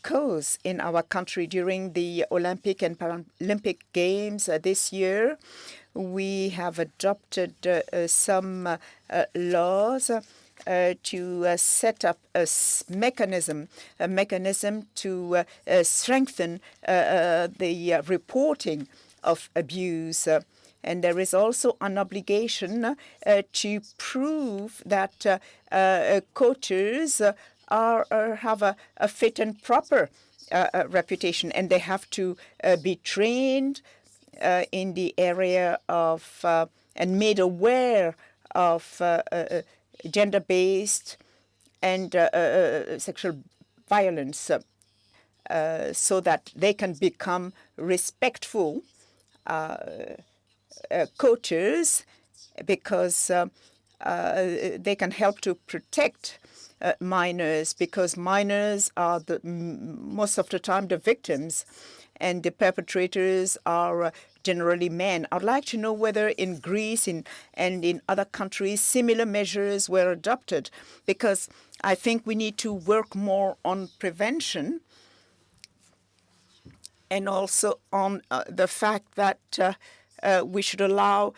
cause in our country. During the Olympic and Paralympic Games this year, we have adopted some laws to set up a mechanism to strengthen the reporting of abuse. And there is also an obligation to prove that coaches have a fit and proper reputation, and they have to be trained in the area of and made aware of gender-based and sexual violence. so that they can become respectful coaches, because they can help to protect minors, because minors are most of the time the victims, and the perpetrators are generally men. I'd like to know whether in Greece and in other countries similar measures were adopted, because I think we need to work more on prevention, and also on the fact that we should allow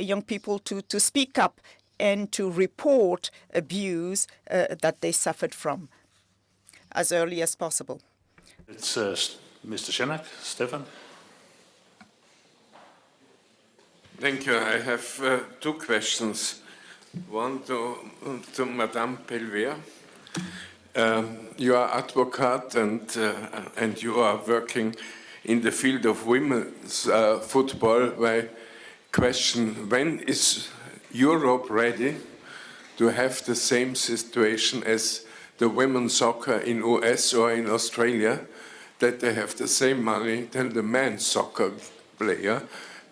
young people to speak up and to report abuse that they suffered from as early as possible. It's Mr. Schenak, Stefan. Thank you. I have two questions. One to Madame Pelver. You are advocate and you are working in the field of women's football. My question: when is Europe ready to have the same situation as the women's soccer in US or in Australia, that they have the same money than the men's soccer player?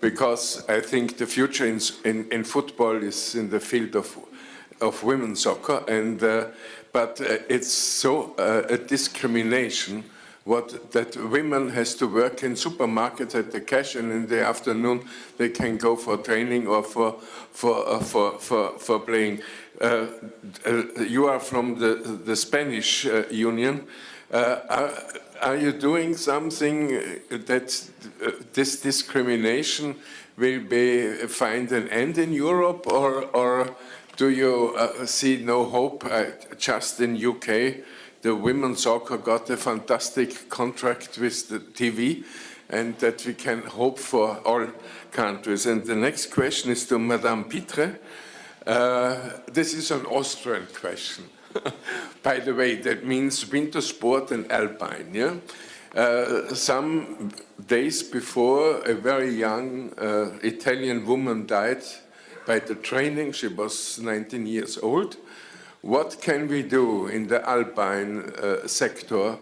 Because I think the future in football is in the field of women's soccer, but it's so a discrimination that women has to work in supermarkets at the cash, and in the afternoon they can go for training or for playing. You are from the Spanish Union. Are you doing something that this discrimination will find an end in Europe, or do you see no hope? Just in UK, the women's soccer got a fantastic contract with the TV, and that we can hope for all countries. And the next question is to Madame Pitre. This is an Austrian question. By the way, that means winter sport and alpine. Yeah? Some days before, a very young Italian woman died by the training. She was 19 years old. What can we do in the alpine sector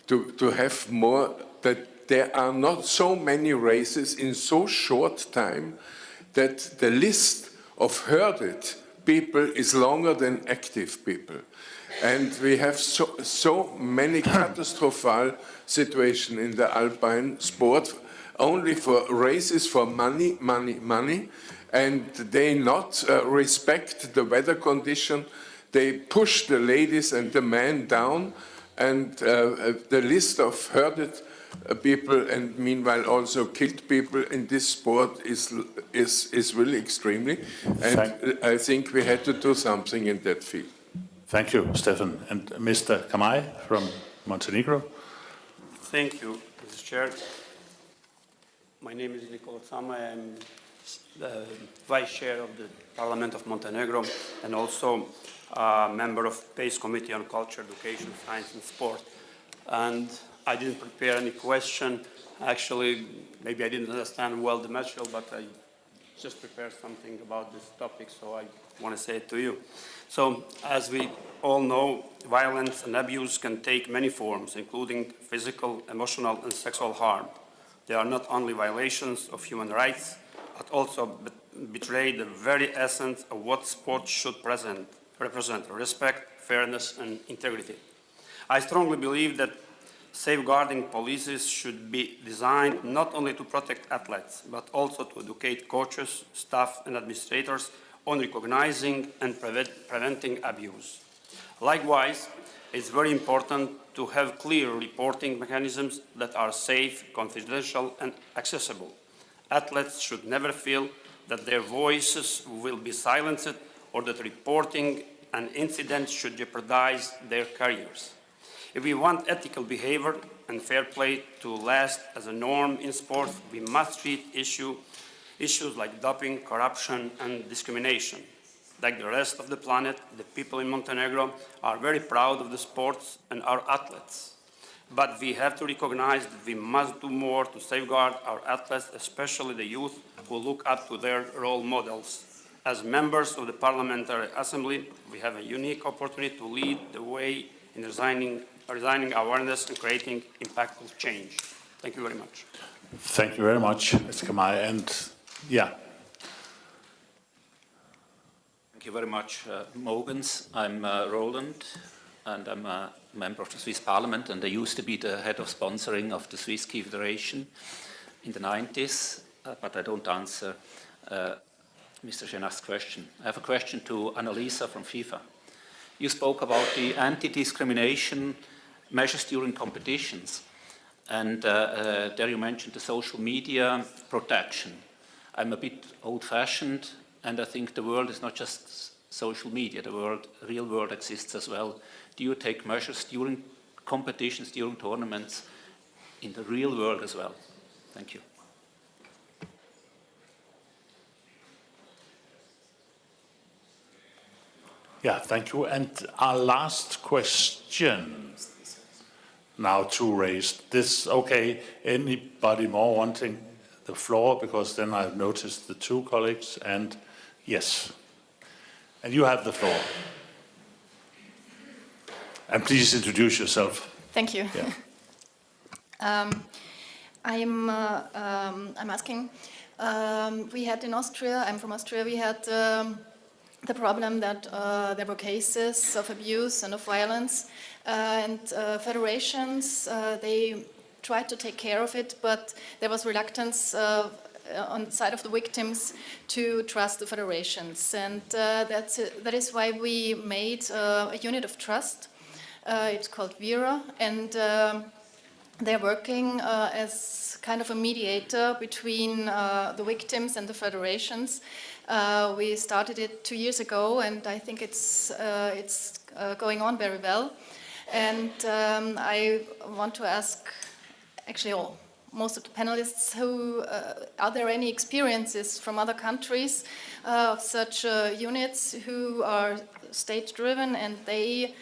to have more, that there are not so many races in so short time, that the list of herded people is longer than active people? And we have so many catastrophic situations in the alpine sport, only for races for money, and they not respect the weather condition. They push the ladies and the men down, and the list of herded people and meanwhile also killed people in this sport is really extremely. And I think we had to do something in that field. Thank you, Stefan. And Mr. Kamai from Montenegro. Thank you, Mr. Chair. My name is Nikola Tsama. I'm the Vice Chair of the Parliament of Montenegro and also a member of PACE Committee on Culture, Education, Science and Sport. And I didn't prepare any question. Actually, maybe I didn't understand well the material, but I just prepared something about this topic, so I want to say it to you. So, as we all know, violence and abuse can take many forms, including physical, emotional, and sexual harm. They are not only violations of human rights, but also betray the very essence of what sport should represent: respect, fairness, and integrity. I strongly believe that safeguarding policies should be designed not only to protect athletes, but also to educate coaches, staff, and administrators on recognizing and preventing abuse. Likewise, it's very important to have clear reporting mechanisms that are safe, confidential, and accessible. Athletes should never feel that their voices will be silenced or that reporting an incident should jeopardize their careers. If we want ethical behavior and fair play to last as a norm in sports, we must treat issues like doping, corruption, and discrimination. Like the rest of the planet, the people in Montenegro are very proud of the sports and our athletes. But we have to recognize that we must do more to safeguard our athletes, especially the youth who look up to their role models. As members of the Parliamentary Assembly, we have a unique opportunity to lead the way in designing awareness and creating impactful change. Thank you very much. Thank you very much, Mr. Kamai. And yeah. Thank you very much, Mogens. I'm Roland, and I'm a member of the Swiss Parliament, and I used to be the head of sponsoring of the Swiss Ski Federation in the 90s, but I don't answer Mr. Genach's question. I have a question to Annalisa from FIFA. You spoke about the anti-discrimination measures during competitions, and there you mentioned the social media protection. I'm a bit old-fashioned, and I think the world is not just social media, the real world exists as well. Do you take measures during competitions, during tournaments, in the real world as well? Thank you. Yeah, thank you. And our last question, now two raised. This, okay, anybody more wanting the floor? Because then I've noticed the two colleagues, and yes. And you have the floor. And please introduce yourself. Thank you. Yeah. I'm asking, we had in Austria, I'm from Austria, we had the problem that there were cases of abuse and of violence, and federations, they tried to take care of it, but there was reluctance on the side of the victims to trust the federations. And that is why we made a unit of trust. It's called Vera, and they're working as kind of a mediator between the victims and the federations. We started it 2 years ago, and I think it's going on very well. And I want to ask, actually, most of the panelists, are there any experiences from other countries of such units who are state-driven and they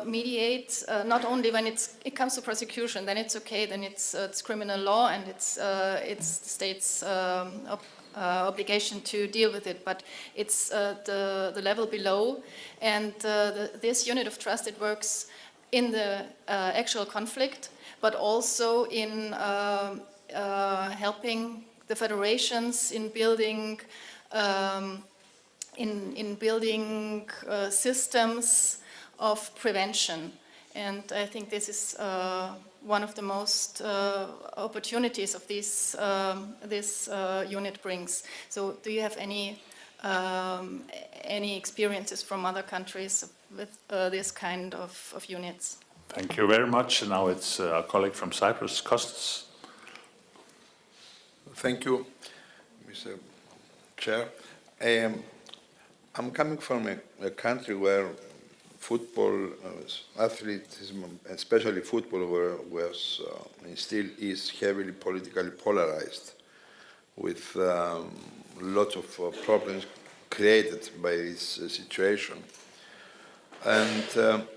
mediate not only when it comes to prosecution, then it's okay, then it's criminal law and it's the state's obligation to deal with it, but it's the level below, and this unit of trust, it works in the actual conflict, but also in helping the federations in building systems of prevention. And I think this is one of the most opportunities of this unit brings. So do you have any experiences from other countries with this kind of units? Thank you very much. And now it's our colleague from Cyprus, Kostas. Thank you, Mr. Chair. I'm coming from a country where football, athleticism, especially football, was and still is heavily politically polarized, with lots of problems created by this situation. And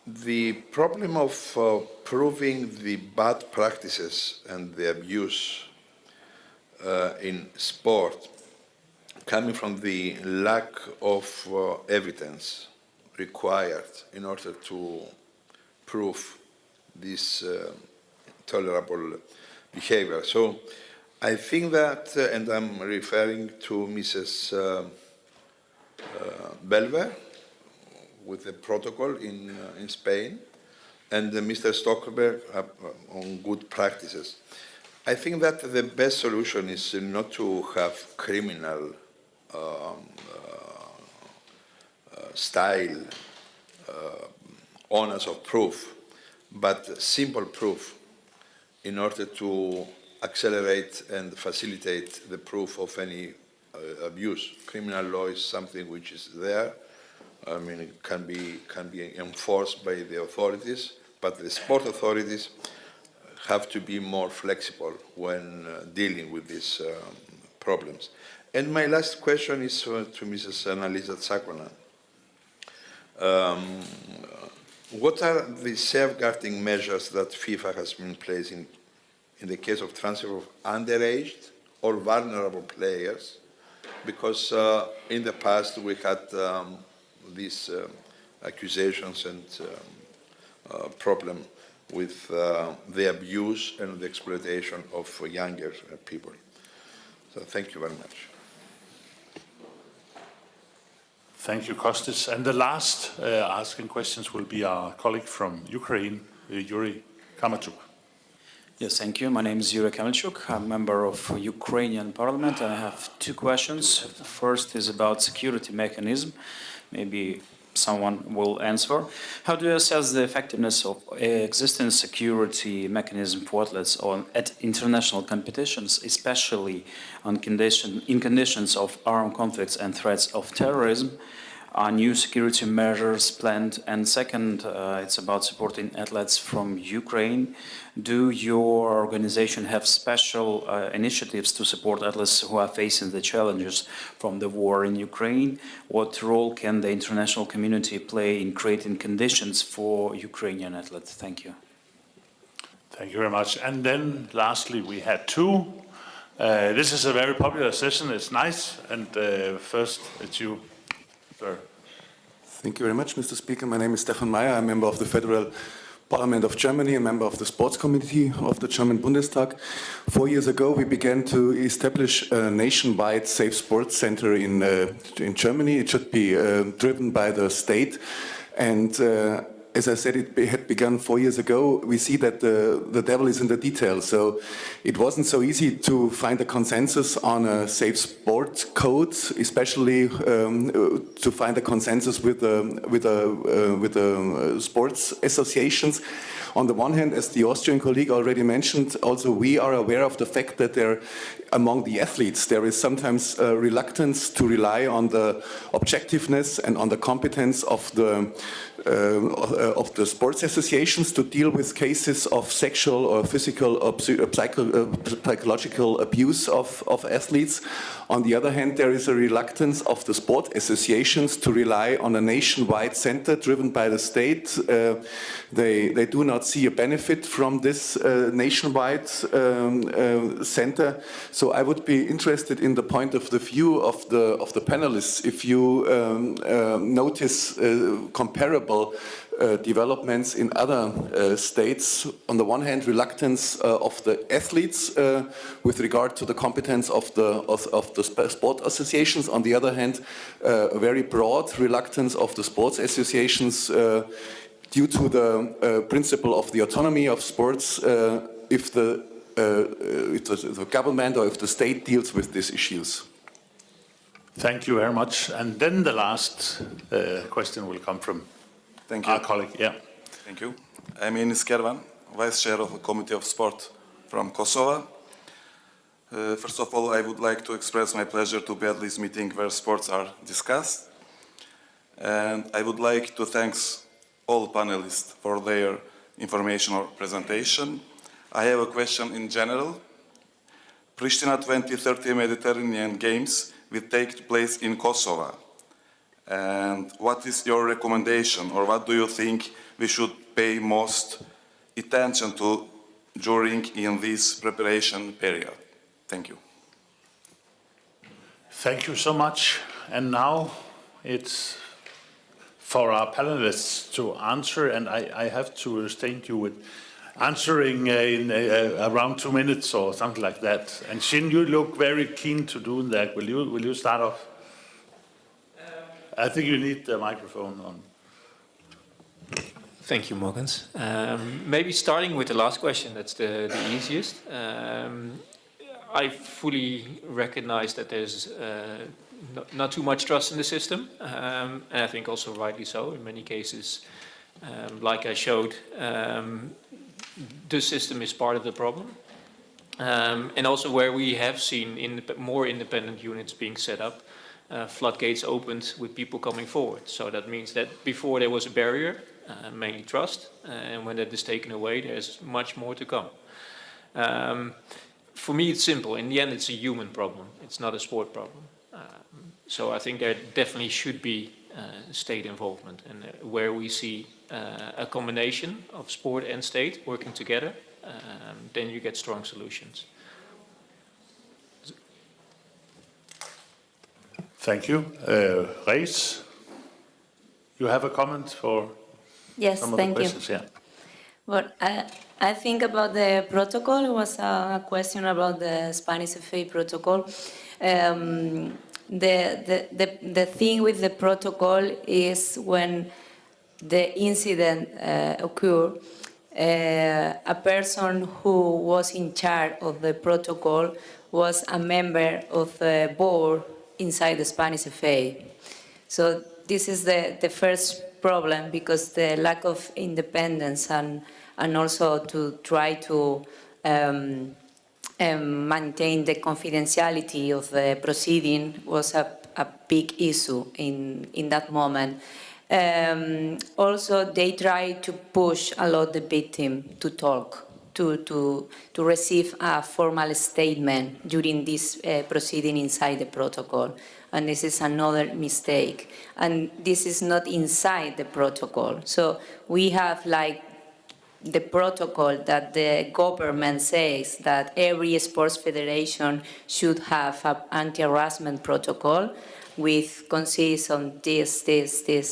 the problem of proving the bad practices and the abuse in sport, coming from the lack of evidence required in order to prove this tolerable behavior. So I think that, and I'm referring to Mrs. Belver with the protocol in Spain, and Mr. Stockelberg on good practices. I think that the best solution is not to have criminal style honors of proof, but simple proof in order to accelerate and facilitate the proof of any abuse. Criminal law is something which is there. I mean, it can be enforced by the authorities, but the sport authorities have to be more flexible when dealing with these problems. And my last question is to Mrs. Annalisa Tsakwana. What are the safeguarding measures that FIFA has been placing in the case of transfer of underaged or vulnerable players? Because in the past we had these accusations and problem with the abuse and the exploitation of younger people. So thank you very much. Thank you, Kostis. And the last asking questions will be our colleague from Ukraine, Yuri Kamarchuk. Yes, thank you. My name is Yuri Kamarchuk. I'm a member of Ukrainian Parliament. I have two questions. The first is about security mechanism. Maybe someone will answer. How do you assess the effectiveness of existing security mechanism for athletes at international competitions, especially in conditions of armed conflicts and threats of terrorism? Are new security measures planned? And second, it's about supporting athletes from Ukraine. Do your organization have special initiatives to support athletes who are facing the challenges from the war in Ukraine? What role can the international community play in creating conditions for Ukrainian athletes? Thank you. Thank you very much. And then lastly, we had two. This is a very popular session. It's nice. And first, it's you, sir. Thank you very much, Mr. Speaker. My name is Stefan Mayer. I'm a member of the Federal Parliament of Germany, a member of the Sports Committee of the German Bundestag. 4 years ago, we began to establish a nationwide safe sports center in Germany. It should be driven by the state. And as I said, it had begun 4 years ago. We see that the devil is in the details. So it wasn't so easy to find a consensus on a safe sport code, especially to find a consensus with the sports associations. On the one hand, as the Austrian colleague already mentioned, also we are aware of the fact that among the athletes there is sometimes reluctance to rely on the objectiveness and on the competence of the sports associations to deal with cases of sexual or physical or psychological abuse of athletes. On the other hand, there is a reluctance of the sport associations to rely on a nationwide center driven by the state. They do not see a benefit from this nationwide center. So I would be interested in the point of the view of the panelists. If you notice comparable developments in other states. On the one hand, reluctance of the athletes with regard to the competence of the sport associations. On the other hand, a very broad reluctance of the sports associations due to the principle of the autonomy of sports if the government or if the state deals with these issues. Thank you very much. And then the last question will come from our colleague. Yeah. Thank you. I'm Enis Kervan, Vice Chair of the Committee of Sport from Kosovo. First of all, I would like to express my pleasure to be at this meeting where sports are discussed. And I would like to thank all panelists for their information or presentation. I have a question in general. Pristina 2030 Mediterranean Games will take place in Kosovo. And what is your recommendation, or what do you think we should pay most attention to during in this preparation period? Thank you. Thank you so much. And now it's for our panelists to answer, and I have to restrain you with answering in around 2 minutes or something like that. And Shin, you look very keen to do that. Will you start off? I think you need the microphone on. Thank you, Morgans. Maybe starting with the last question, that's the easiest. I fully recognize that there's not too much trust in the system, and I think also rightly so in many cases. Like I showed, the system is part of the problem. And also where we have seen more independent units being set up, floodgates opened with people coming forward. So that means that before there was a barrier, mainly trust, and when that is taken away, there's much more to come. For me, it's simple. In the end, it's a human problem. It's not a sport problem. So I think there definitely should be state involvement, and where we see a combination of sport and state working together, then you get strong solutions. Thank you. Reis, you have a comment for? Yes, some of the thank you. questions. Yeah. Well, I think about the protocol. It was a question about the Spanish FA protocol. The thing with the protocol is when the incident occurred, a person who was in charge of the protocol was a member of the board inside the Spanish FA. So this is the first problem, because the lack of independence and also to try to maintain the confidentiality of the proceeding was a big issue in that moment. Also, they try to push a lot the victim to talk, to receive a formal statement during this proceeding inside the protocol. And this is another mistake. And this is not inside the protocol. So we have like the protocol that the government says that every sports federation should have an anti-harassment protocol with consists on this,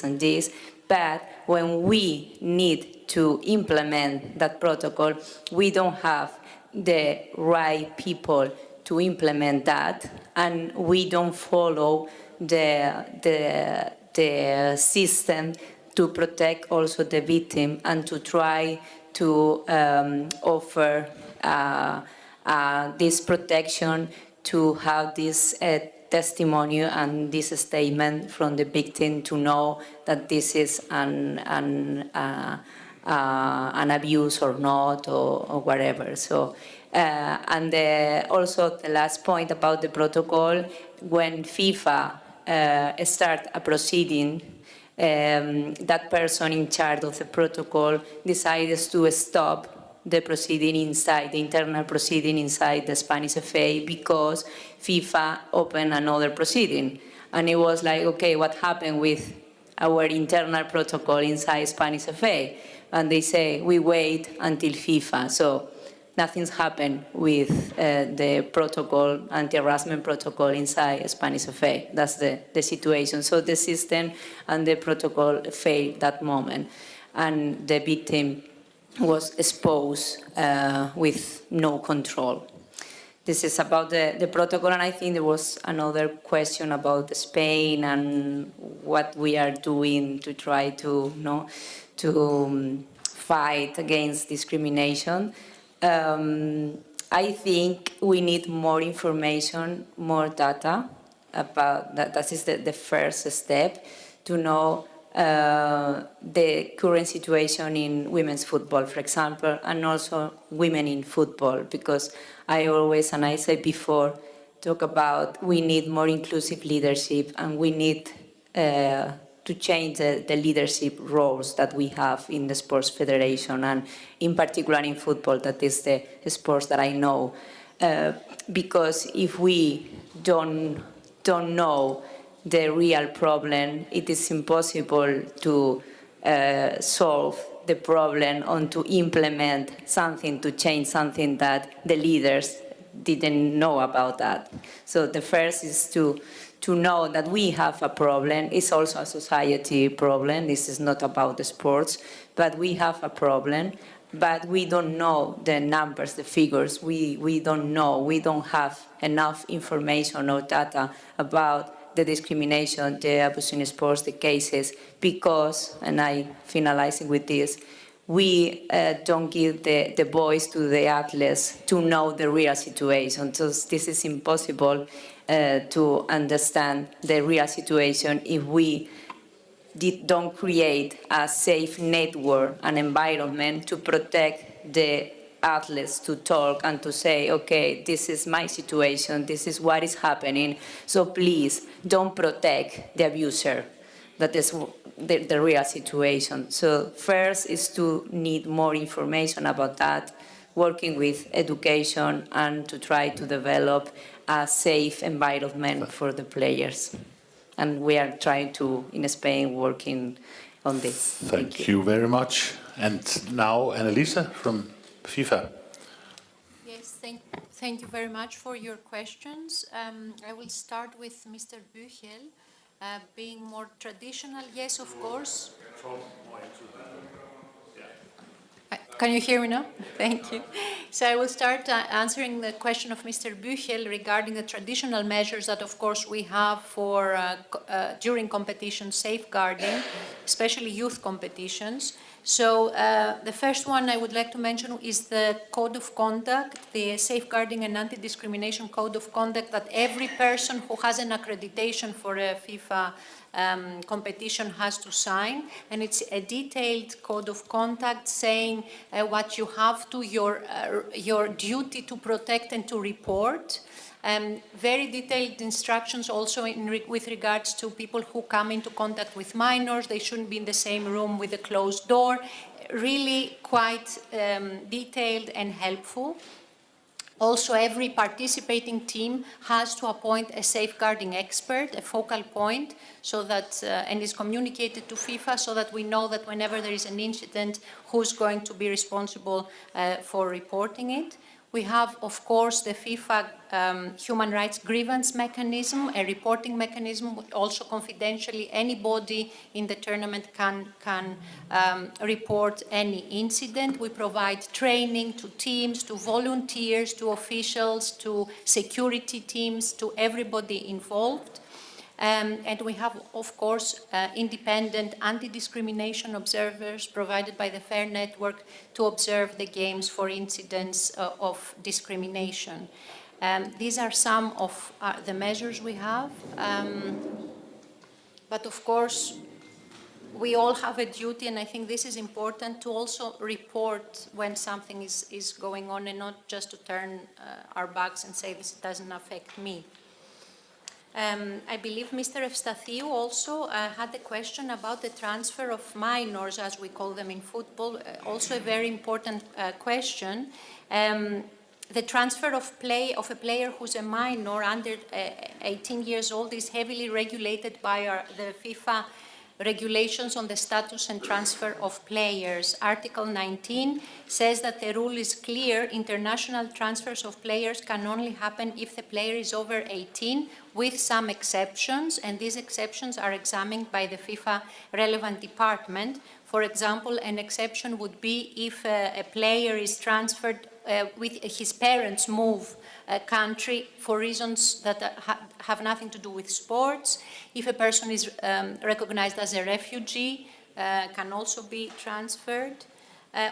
and this. But when we need to implement that protocol, we don't have the right people to implement that, and we don't follow the system to protect also the victim and to try to offer this protection, to have this testimony and this statement from the victim to know that this is an abuse or not, or whatever. So, and also the last point about the protocol, when FIFA start a proceeding, that person in charge of the protocol decides to stop the proceeding inside, the internal proceeding inside the Spanish FA, because FIFA opened another proceeding. And it was like, okay, what happened with our internal protocol inside Spanish FA? And they say, we wait until FIFA. So nothing's happened with the protocol, anti-harassment protocol inside Spanish FA. That's the situation. So the system and the protocol failed that moment. And the victim was exposed with no control. This is about the protocol, and I think there was another question about Spain and what we are doing to try to, fight against discrimination. I think we need more information, more data about that. That is the first step to know the current situation in women's football, for example, and also women in football, because I always, and I said before, talk about we need more inclusive leadership, and we need to change the leadership roles that we have in the sports federation, and in particular in football, that is the sports that I know. Because if we don't know the real problem, it is impossible to solve the problem or to implement something, to change something that the leaders didn't know about that. So the first is to know that we have a problem. It's also a society problem. This is not about the sports, but we have a problem. But we don't know the numbers, the figures. We don't know. We don't have enough information or data about the discrimination, the abuse in sports, the cases, because, and I finalizing with this, we don't give the voice to the athletes to know the real situation. So this is impossible to understand the real situation if we don't create a safe network, an environment to protect the athletes to talk and to say, okay, this is my situation, this is what is happening, so please don't protect the abuser. That is the real situation. So first is to need more information about that, working with education, and to try to develop a safe environment for the players. And we are trying to, in Spain, working on this. Thank you very much. And now Annalisa from FIFA. Yes, thank you very much for your questions. I will start with Mr. Büchel. Being more traditional, yes, of course. Can you hear me now? Thank you. So I will start answering the question of Mr. Büchel regarding the traditional measures that, of course, we have for during competition safeguarding, especially youth competitions. So the first one I would like to mention is the code of conduct, the Safeguarding and Anti-Discrimination Code of Conduct that every person who has an accreditation for a FIFA competition has to sign, and it's a detailed code of conduct saying what you have to, your duty to protect and to report. Very detailed instructions also with regards to people who come into contact with minors. They shouldn't be in the same room with a closed door. Really quite detailed and helpful. Also, every participating team has to appoint a safeguarding expert, a focal point, so that, and is communicated to FIFA so that we know that whenever there is an incident, who's going to be responsible for reporting it. We have, of course, the FIFA human rights grievance mechanism, a reporting mechanism. Also, confidentially, anybody in the tournament can report any incident. We provide training to teams, to volunteers, to officials, to security teams, to everybody involved. And we have, of course, independent anti-discrimination observers provided by the FAIR Network to observe the games for incidents of discrimination. These are some of the measures we have. But of course, we all have a duty, and I think this is important, to also report when something is going on and not just to turn our backs and say this doesn't affect me. I believe Mr. Evstathiou also had a question about the transfer of minors, as we call them in football, also a very important question. The transfer of a player who's a minor under 18 years old is heavily regulated by the FIFA regulations on the status and transfer of players. Article 19 says that the rule is clear. International transfers of players can only happen if the player is over 18, with some exceptions, and these exceptions are examined by the FIFA relevant department. For example, an exception would be if a player is transferred with his parents move country for reasons that have nothing to do with sports. If a person is recognized as a refugee, can also be transferred,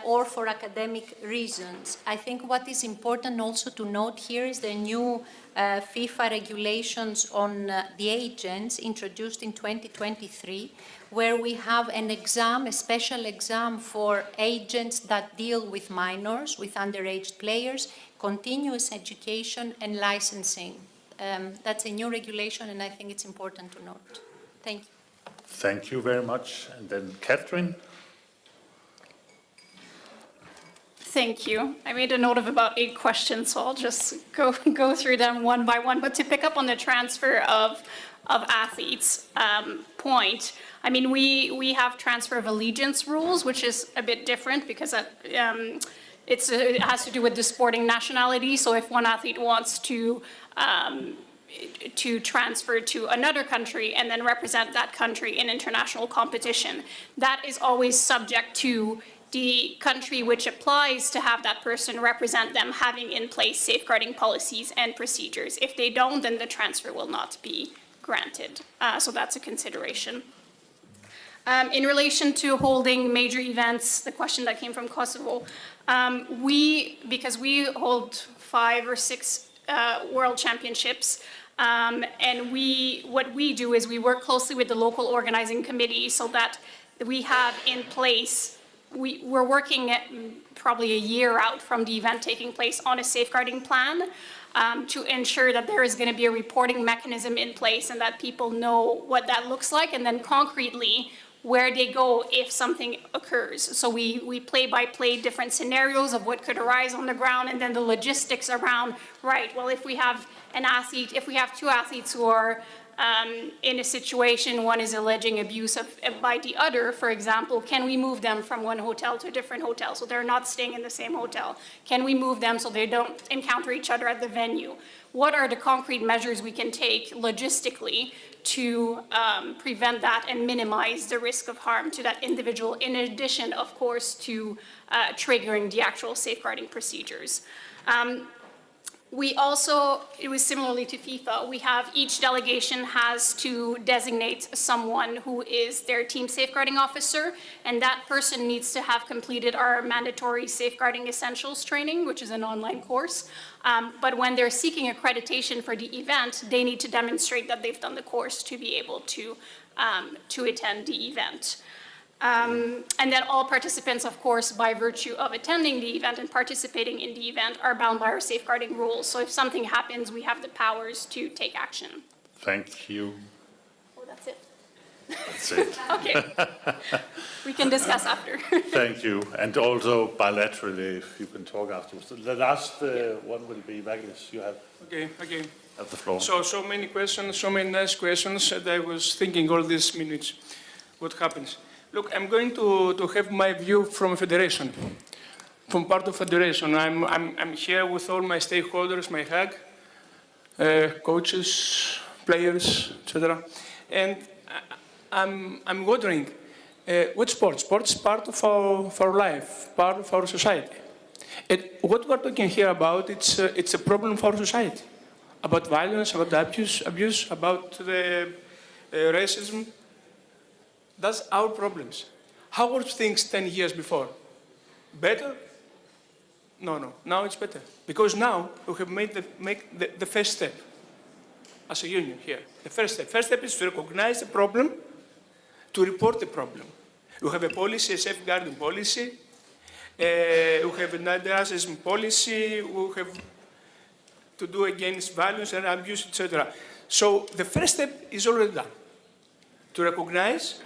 or for academic reasons. I think what is important also to note here is the new FIFA regulations on the agents introduced in 2023, where we have an exam, a special exam for agents that deal with minors, with underage players, continuous education and licensing. That's a new regulation, and I think it's important to note. Thank you. Thank you very much. And then Catherine. Thank you. I made a note of about 8 questions, so I'll just go through them one by one. But to pick up on the transfer of athletes point, I mean, we have transfer of allegiance rules, which is a bit different because it has to do with the sporting nationality. So if one athlete wants to transfer to another country and then represent that country in international competition, that is always subject to the country which applies to have that person represent them having in place safeguarding policies and procedures. If they don't, then the transfer will not be granted. So that's a consideration. In relation to holding major events, the question that came from Kosovo, because we hold 5 or 6 world championships, and what we do is we work closely with the local organizing committee so that we have in place, we're working at probably a year out from the event taking place on a safeguarding plan to ensure that there is going to be a reporting mechanism in place and that people know what that looks like, and then concretely where they go if something occurs. So we play by play different scenarios of what could arise on the ground, and then the logistics around, right, well, if we have an athlete, if we have 2 athletes who are in a situation one is alleging abuse by the other, for example, can we move them from one hotel to a different hotel so they're not staying in the same hotel? Can we move them so they don't encounter each other at the venue? What are the concrete measures we can take logistically to prevent that and minimize the risk of harm to that individual, in addition, of course, to triggering the actual safeguarding procedures? We also, it was similarly to FIFA, we have each delegation has to designate someone who is their team safeguarding officer, and that person needs to have completed our mandatory safeguarding essentials training, which is an online course. But when they're seeking accreditation for the event, they need to demonstrate that they've done the course to be able to attend the event. And that all participants, of course, by virtue of attending the event and participating in the event, are bound by our safeguarding rules. So if something happens, we have the powers to take action. Thank you. Oh, that's it. That's it. Okay. We can discuss after. Thank you. And also bilaterally, if you can talk afterwards. The last one will be Magnus. You have the floor. So many questions, so many nice questions, and I was thinking all these minutes, what happens? Look, I'm going to have my view from a federation, from part of federation. I'm here with all my stakeholders, my HAG, coaches, players, etc. And I'm wondering, what sports? Sports is part of our life, part of our society. And what we're talking here about, it's a problem for our society, about violence, about abuse, about the racism. That's our problems. How were things 10 years before? Better? No. Now it's better. Because now we have made the first step as a union here. The first step. First step is to recognize the problem, to report the problem. We have a policy, a safeguarding policy. We have an anti-racism policy. We have to do against violence and abuse, etc. So the first step is already done. To recognize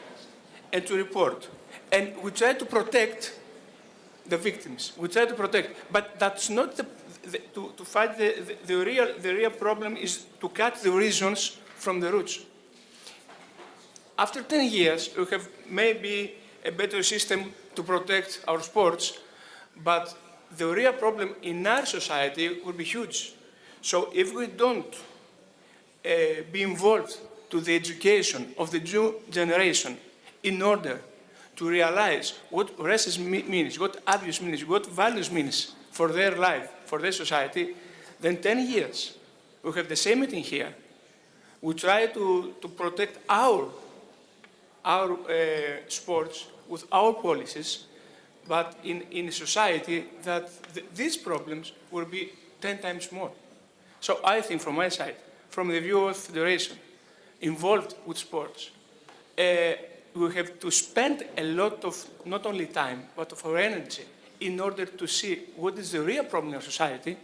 and to report. And we try to protect the victims. We try to protect. But that's not to fight the real problem is to cut the reasons from the roots. After 10 years, we have maybe a better system to protect our sports, but the real problem in our society will be huge. So if we don't be involved to the education of the new generation in order to realize what racism means, what abuse means, what values means for their life, for their society, then 10 years, we have the same meeting here. We try to protect our sports with our policies, but in a society that these problems will be 10 times more. So I think from my side, from the view of federation involved with sports, we have to spend a lot of not only time, but of our energy in order to see what is the real problem in our society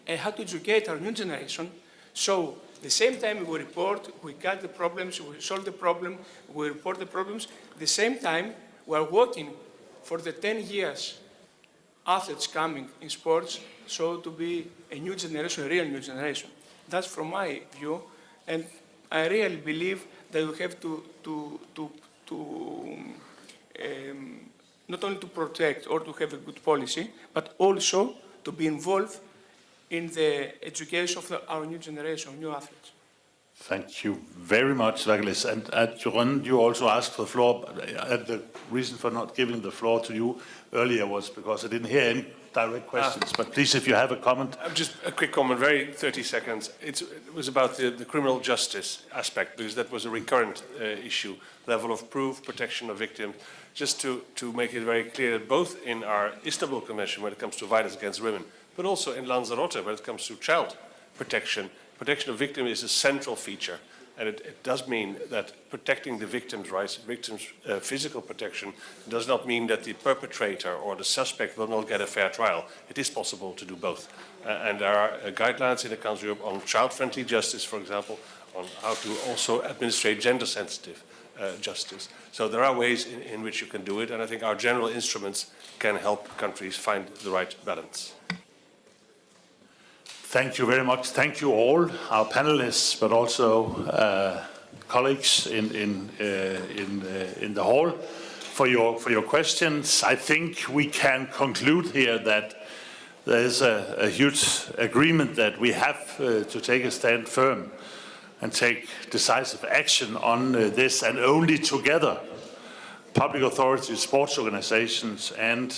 and how to educate our new generation. So the same time we report, we cut the problems, we solve the problem, we report the problems. The same time we are working for the 10 years athletes coming in sports, so to be a new generation, a real new generation. That's from my view, and I really believe that we have to not only to protect or to have a good policy, but also to be involved in the education of our new generation, new athletes. Thank you very much, Douglas. And Jeroen, you also asked for the floor. The reason for not giving the floor to you earlier was because I didn't hear any direct questions. But please, if you have a comment. Just a quick comment, very 30 seconds. It was about the criminal justice aspect, because that was a recurrent issue, level of proof, protection of victims. Just to make it very clear that both in our Istanbul Convention, when it comes to violence against women, but also in Lanzarote, when it comes to child protection, protection of victims is a central feature. And it does mean that protecting the victim's rights, victims' physical protection, does not mean that the perpetrator or the suspect will not get a fair trial. It is possible to do both. And there are guidelines in the Council of Europe on child-friendly justice, for example, on how to also administrate gender-sensitive justice. So there are ways in which you can do it, and I think our general instruments can help countries find the right balance. Thank you very much. Thank you all, our panelists, but also colleagues in the hall for your questions. I think we can conclude here that there is a huge agreement that we have to take a stand firm and take decisive action on this, and only together, public authorities, sports organizations, and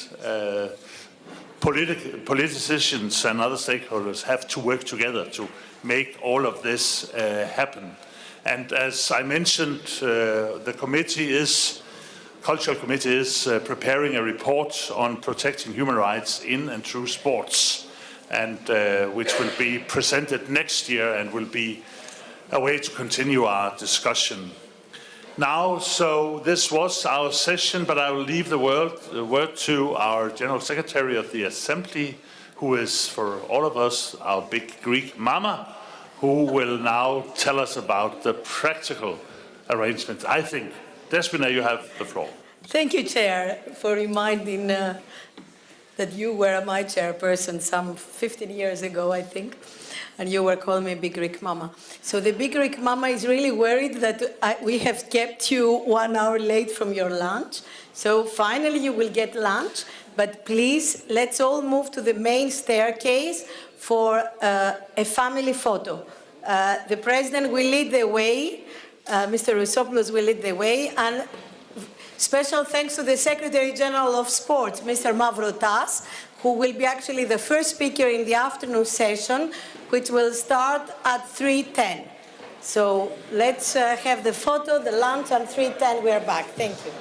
politicians and other stakeholders have to work together to make all of this happen. And as I mentioned, the Cultural Committee is preparing a report on protecting human rights in and through sports, and which will be presented next year and will be a way to continue our discussion. Now, so this was our session, but I will leave the word to our General Secretary of the Assembly, who is, for all of us, our big Greek mama, who will now tell us about the practical arrangements. I think, Despina, you have the floor. Thank you, Chair, for reminding that you were my chairperson some 15 years ago, I think, and you were calling me Big Greek Mama. So the Big Greek Mama is really worried that we have kept you 1 hour late from your lunch. So finally you will get lunch, but please, let's all move to the main staircase for a family photo. The President will lead the way, Mr. Rousopoulos will lead the way, and special thanks to the Secretary General of Sports, Mr. Mavrotas, who will be actually the first speaker in the afternoon session, which will start at 3:10. So let's have the photo, the lunch, and 3:10 we're back. Thank you.